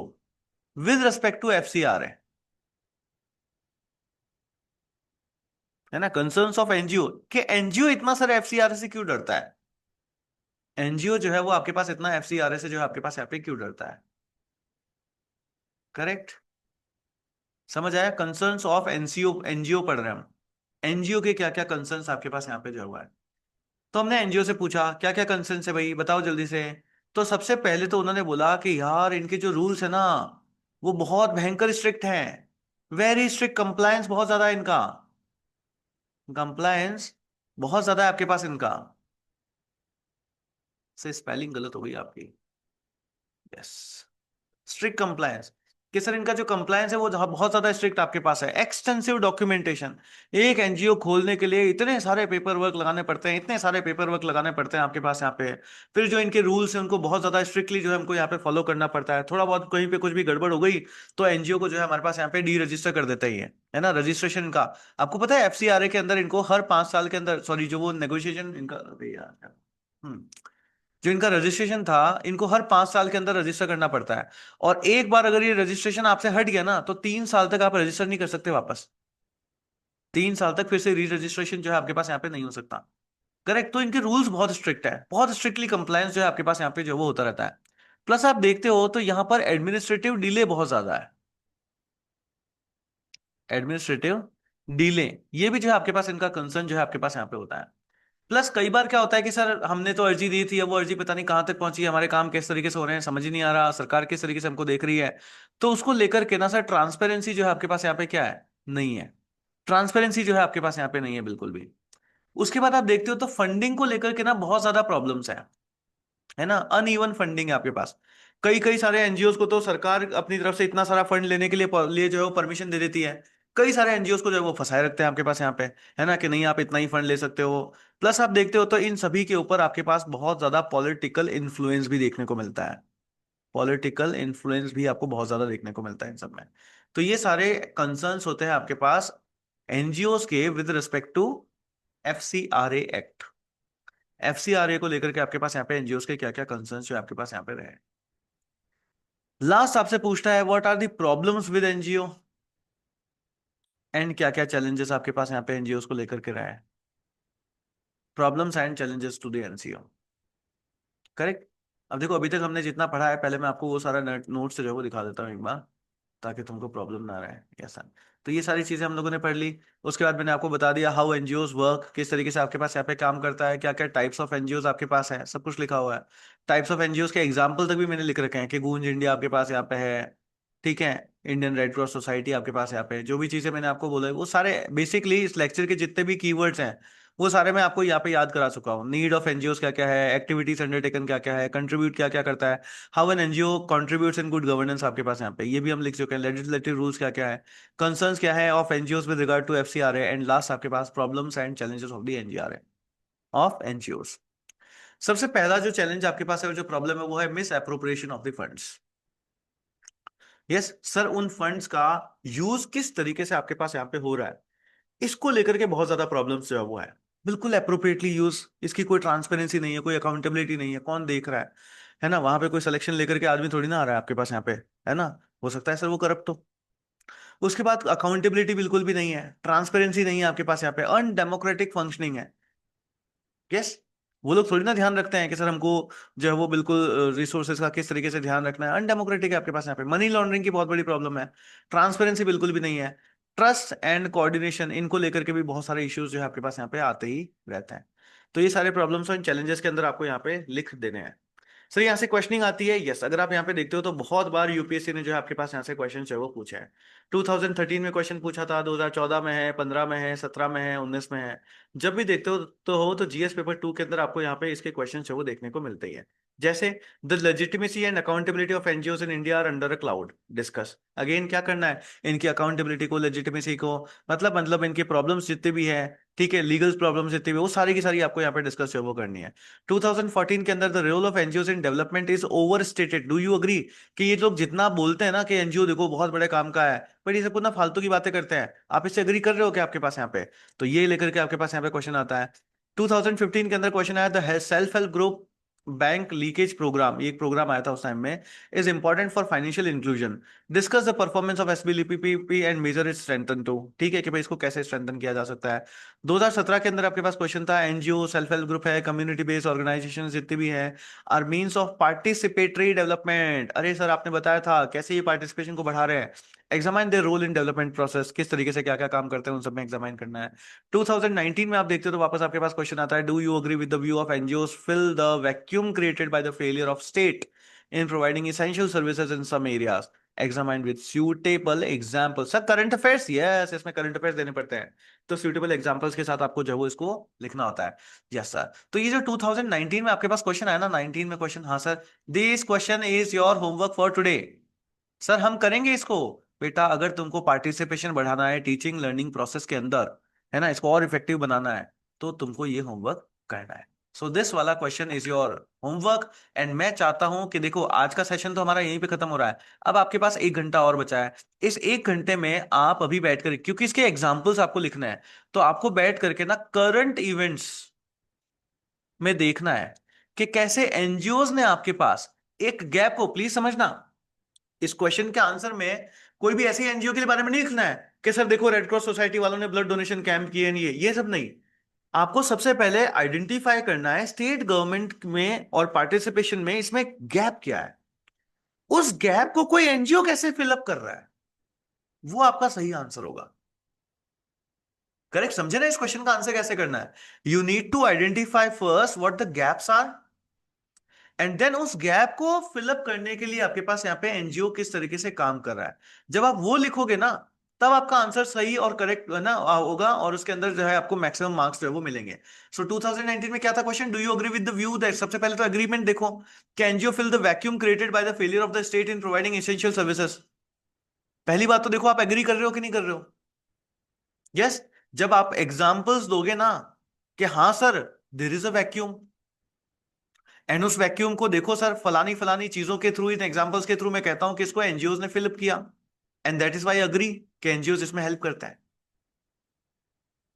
with respect to FCR है ना। कंसर्न्स ऑफ एनजीओ, कि एनजीओ इतना सारा एफसीआर से क्यों डरता है। एनजीओ जो है वो आपके पास इतना एफसीआर से जो है आपके पास यहाँ पे क्यों डरता है। करेक्ट? समझ आया? कंसर्न्स ऑफ एनसीओ, एनजीओ पढ़ रहे हैं हम। एनजीओ के क्या क्या कंसर्न्स आपके पास यहाँ पे जो हुआ है। तो हमने एनजीओ से पूछा क्या क्या कंसर्न्स है भाई, बताओ जल्दी से। तो सबसे पहले तो उन्होंने बोला कि यार इनके जो रूल्स है ना, वो बहुत भयंकर स्ट्रिक्ट हैं। वेरी स्ट्रिक्ट, कंप्लायंस बहुत ज्यादा है इनका। कंप्लायंस बहुत ज्यादा है आपके पास इनका। से स्पेलिंग गलत हो गई आपकी। Yes, strict compliance. कि सर इनका जो कंप्लायंस है वो बहुत ज्यादा स्ट्रिक्ट आपके पास है। एक्सटेंसिव डॉक्यूमेंटेशन, एक एनजीओ खोलने के लिए इतने सारे पेपर वर्क लगाने पड़ते हैं, इतने सारे पेपर वर्क लगाने पड़ते हैं आपके पास यहाँ पे। फिर जो इनके रूल्स हैं उनको बहुत ज्यादा स्ट्रिक्टली जो है हमको यहाँ पे फॉलो करना पड़ता है। थोड़ा बहुत कहीं पे कुछ भी गड़बड़ हो गई तो एनजीओ को जो है हमारे पास यहाँ पे डी रजिस्टर कर देता ही है ना, रजिस्ट्रेशन का। आपको पता है एफसीआरए के अंदर इनको हर 5 साल के अंदर, सॉरी जो वो नेगोशिएशन इनका, अरे यार, हम्म जो इनका रजिस्ट्रेशन था, इनको हर 5 साल के अंदर रजिस्टर करना पड़ता है। और एक बार अगर ये रजिस्ट्रेशन आपसे हट गया ना तो 3 साल तक आप रजिस्टर नहीं कर सकते वापस। 3 साल तक फिर से री रजिस्ट्रेशन जो है आपके पास यहाँ पे नहीं हो सकता। करेक्ट? तो इनके रूल्स बहुत स्ट्रिक्ट है, बहुत स्ट्रिक्टली कंप्लायंस जो है आपके पास यहाँ पे जो वो होता रहता है। प्लस आप देखते हो तो यहाँ पर एडमिनिस्ट्रेटिव डिले बहुत ज्यादा है। एडमिनिस्ट्रेटिव डिले, ये भी जो है आपके पास इनका कंसर्न जो है आपके पास यहाँ पे होता है। प्लस कई बार क्या होता है कि सर हमने तो अर्जी दी थी, अब वो अर्जी पता नहीं कहाँ तक पहुंची है, हमारे काम किस तरीके से हो रहे हैं समझ ही नहीं आ रहा, सरकार किस तरीके से हमको देख रही है। तो उसको लेकर के ना सर ट्रांसपेरेंसी जो है आपके पास यहाँ पे क्या है, नहीं है। ट्रांसपेरेंसी जो है आपके पास यहाँ पे नहीं है बिल्कुल भी। उसके बाद आप देखते हो तो फंडिंग को लेकर के ना बहुत ज्यादा प्रॉब्लम्स है ना। अनइवन फंडिंग है आपके पास। कई कई सारे एनजीओ को तो सरकार अपनी तरफ से इतना सारा फंड लेने के लिए जो है वो परमिशन दे देती है। कई सारे एनजीओ को जो है वो फंसाए रखते हैं आपके पास यहाँ पे, है ना, कि नहीं आप इतना ही फंड ले सकते हो। प्लस आप देखते हो तो इन सभी के ऊपर आपके पास बहुत ज्यादा पॉलिटिकल इन्फ्लुएंस भी देखने को मिलता है। पॉलिटिकल इन्फ्लुएंस भी आपको बहुत ज्यादा देखने को मिलता है इन सब में। तो ये सारे कंसर्न्स होते हैं आपके पास एनजीओ के with respect to FCRA act. FCRA को लेकर के आपके पास यहाँ पे एनजीओ के क्या क्या कंसर्न्स जो आपके पास यहाँ पे रहे। लास्ट आपसे पूछता है what are the problems with NGO, and क्या क्या चैलेंजेस आपके पास यहाँ पे एनजीओ को लेकर के रहा है। Problems and challenges to the NGO, correct. अब देखो अभी तक हमने जितना पढ़ा है, पहले मैं आपको वो सारा नोट्स जो है वो दिखा देता हूँ एक बार, ताकि तुमको प्रॉब्लम ना रहे ऐसा। तो ये सारी चीजें हम लोगों ने पढ़ ली। उसके बाद मैंने आपको बता दिया हाउ एनजीओज वर्क, किस तरीके से आपके पास यहाँ पे काम करता है, क्या क्या टाइप्स ऑफ एनजीओज आपके पास है, सब कुछ लिखा हुआ है। टाइप्स ऑफ एनजीओज के एग्जाम्पल तक भी मैंने लिख रखे हैं कि गूंज इंडिया आपके पास यहाँ पे है, ठीक है। इंडियन रेड क्रॉस सोसाइटी आपके पास यहाँ पे, जो भी चीजें मैंने आपको बोला है वो सारे बेसिकली इस लेक्चर के जितने भी कीवर्ड्स हैं वो सारे मैं आपको यहाँ पे याद करा चुका हूँ। नीड ऑफ एनजीओज क्या क्या है, एक्टिविटीज अंडरटेकन क्या क्या है, कंट्रीब्यूट क्या क्या करता है, how an NGO contributes in good governance आपके पास यहाँ पे ये भी हम लिख चुके हैं। लेजिस्लेटिव रूल्स क्या क्या है, कंसर्न्स क्या है of NGOs with regard to FCRA, and last आपके पास problems and challenges of the NGRA of NGOs. सबसे पहला जो चैलेंज आपके पास है, जो प्रॉब्लम है, वो है miss appropriation of the funds. Yes sir, उन फंड्स का यूज किस तरीके से आपके पास यहाँ पे हो रहा है, इसको लेकर के बहुत ज्यादा प्रॉब्लम्स जो है वो है। बिल्कुल अप्रोप्रिएटली यूज, इसकी कोई ट्रांसपेरेंसी नहीं है, कोई अकाउंटेबिलिटी नहीं है, कौन देख रहा है ना। वहां पे कोई सिलेक्शन लेकर के आदमी थोड़ी ना आ रहा है आपके पास यहाँ पे, है ना। हो सकता है सर वो करप्ट हो। उसके बाद अकाउंटेबिलिटी बिल्कुल भी नहीं है, ट्रांसपेरेंसी नहीं है आपके पास यहाँ पे, अनडेमोक्रेटिक फंक्शनिंग है। यस, वो लोग थोड़ी ना ध्यान रखते हैं कि सर हमको जो है वो बिल्कुल रिसोर्सेज का किस तरीके से ध्यान रखना है। अनडेमोक्रेटिक है आपके पास यहाँ पे। मनी लॉन्ड्रिंग की बहुत बड़ी प्रॉब्लम है, ट्रांसपेरेंसी बिल्कुल भी नहीं है, ट्रस्ट एंड कोऑर्डिनेशन, इनको लेकर के भी बहुत सारे इश्यूज जो है आपके पास यहाँ पे आते ही रहते हैं। तो ये सारे प्रॉब्लम्स और इन चैलेंजेस के अंदर आपको यहाँ पे लिख देने हैं। सर यहाँ से क्वेश्चनिंग आती है, यस, अगर आप यहाँ पे देखते हो तो बहुत बार यूपीएससी ने जो है आपके पास यहाँ से क्वेश्चन जो है वो पूछा है। 2013 में क्वेश्चन पूछा था, 2014 में है, 15 में है, 17 में है, 19 में है। जब भी देखते हो तो जीएस पेपर 2 के अंदर आपको यहाँ पे इसके क्वेश्चन जो है वो देखने को मिलते ही है। जैसे the legitimacy and accountability of NGOs in India are under a cloud, discuss. Again क्या करना है, इनकी अकाउंटेबिलिटी को, लेजिटिमेसी को, मतलब इनके प्रॉब्लम्स जितने भी है, ठीक है, लीगल प्रॉब्लम्स जितनी भी, वो सारी की सारी आपको यहाँ पे डिस्कस जो है वो करनी है। 2014 के अंदर the role of NGOs in development is overstated, do you agree? कि ये लोग जितना बोलते हैं ना कि एनजीओ देखो बहुत बड़े काम का है, पर ये सब ना फालतू की बातें करते हैं। आप इससे अग्री कर रहे हो क्या आपके पास यहाँ पे? तो ये लेकर के आपके पास यहाँ पे क्वेश्चन आता है। 2015 के अंदर क्वेश्चन आया था self help group bank linkage program, ये एक प्रोग्राम आया था उस टाइम में, is important for financial inclusion, discuss the performance of SBLPP and measure it strengthen to, ठीक है, कि भाई इसको कैसे स्ट्रेंथन किया जा सकता है। 2017 के अंदर आपके पास क्वेश्चन था एनजीओ, सेल्फ हेल्प ग्रुप है, कम्युनिटी बेस्ड ऑर्गेनाइजेशन जितने भी हैं, are means of participatory development. अरे सर आपने बताया था कैसे ये पार्टिसिपेशन को बढ़ा रहे हैं। Examine their role in development process, किस तरीके से क्या क्या काम करते हैं उन सब में एग्जामाइन करना है। 2019 में आप देखते हो तो वापस आपके पास क्वेश्चन आता है, do you agree with the view of NGOs fill the vacuum created by the failure of state in providing essential services in some areas, examine with suitable example. Sir current affairs, yes, इसमें current affairs देने पड़ते हैं, तो suitable examples के साथ आपको जो है वो इसको लिखना होता है। यस सर, तो ये जो 2019 में आपके पास क्वेश्चन आया ना, 19 में क्वेश्चन, हाँ sir, this question is your homework for today. Sir हम करेंगे इसको। बेटा अगर तुमको पार्टिसिपेशन बढ़ाना है टीचिंग लर्निंग प्रोसेस के अंदर, है ना, इसको और इफेक्टिव बनाना है, तो तुमको ये होमवर्क करना है। सो दिस वाला question is your homework. And मैं चाहता हूं कि देखो आज का सेशन तो हमारा यहीं पे खत्म हो रहा है, अब आपके पास 1 घंटा और बचा है। इस 1 घंटे में आप अभी बैठ कर, क्योंकि इसके एग्जाम्पल्स आपको लिखना है, तो आपको बैठ करके ना करंट इवेंट्स में देखना है कि कैसे एनजीओज ने आपके पास एक गैप को, प्लीज समझना, इस क्वेश्चन के आंसर में कोई भी ऐसी एनजीओ के बारे में नहीं लिखना है कि सर देखो रेड क्रॉस सोसाइटी वालों ने ब्लड डोनेशन कैंप किए नहीं, ये सब नहीं। आपको सबसे पहले आइडेंटिफाई करना है स्टेट गवर्नमेंट में और पार्टिसिपेशन में इसमें गैप क्या है, उस गैप को कोई एनजीओ कैसे फिलअप कर रहा है, वो आपका सही आंसर होगा। करेक्ट, समझे ना इस क्वेश्चन का आंसर कैसे करना है? You need to identify first what the gaps are, and then उस गैप को फिलअप करने के लिए आपके पास यहाँ पे एनजीओ किस तरीके से काम कर रहा है। जब आप वो लिखोगे ना, तब आपका आंसर सही और करेक्ट है ना होगा, और उसके अंदर जो है आपको मैक्सिमम मार्क्स जो है वो मिलेंगे। सो 2019 में क्या था question, do you agree with the view that, सबसे पहले तो एग्रीमेंट देखो, can NGO fill the vacuum created by the failure of the state in providing essential services. पहली बात तो देखो आप एग्री कर रहे हो कि नहीं कर रहे हो। यस, जब आप एग्जांपल्स दोगे ना कि हाँ sir there is a vacuum, and उस वैक्यूम को देखो सर फलानी फलानी चीजों के थ्रू, इन एग्जांपल्स के थ्रू मैं कहता हूं कि इसको एनजीओज ने फिलअप किया, and that is why agree कि एनजीओज इसमें हेल्प करता है।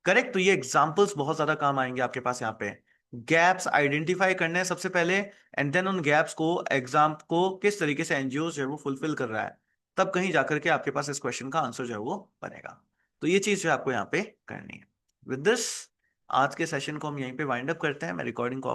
करेक्ट, तो ये एग्जांपल्स बहुत ज्यादा काम आएंगे आपके पास यहाँ पे। गैप्स आइडेंटिफाई करने हैं सबसे पहले, एंड देन उन गैप्स को एग्जाम को किस तरीके से एनजीओ जो है वो फुलफिल कर रहा है, तब कहीं जाकर के आपके पास इस क्वेश्चन का आंसर जो है वो बनेगा। तो ये चीज जो है आपको यहाँ पे करनी है। विद दिस आज के सेशन को हम यहीं पे वाइंड अप करते हैं। मैं रिकॉर्डिंग को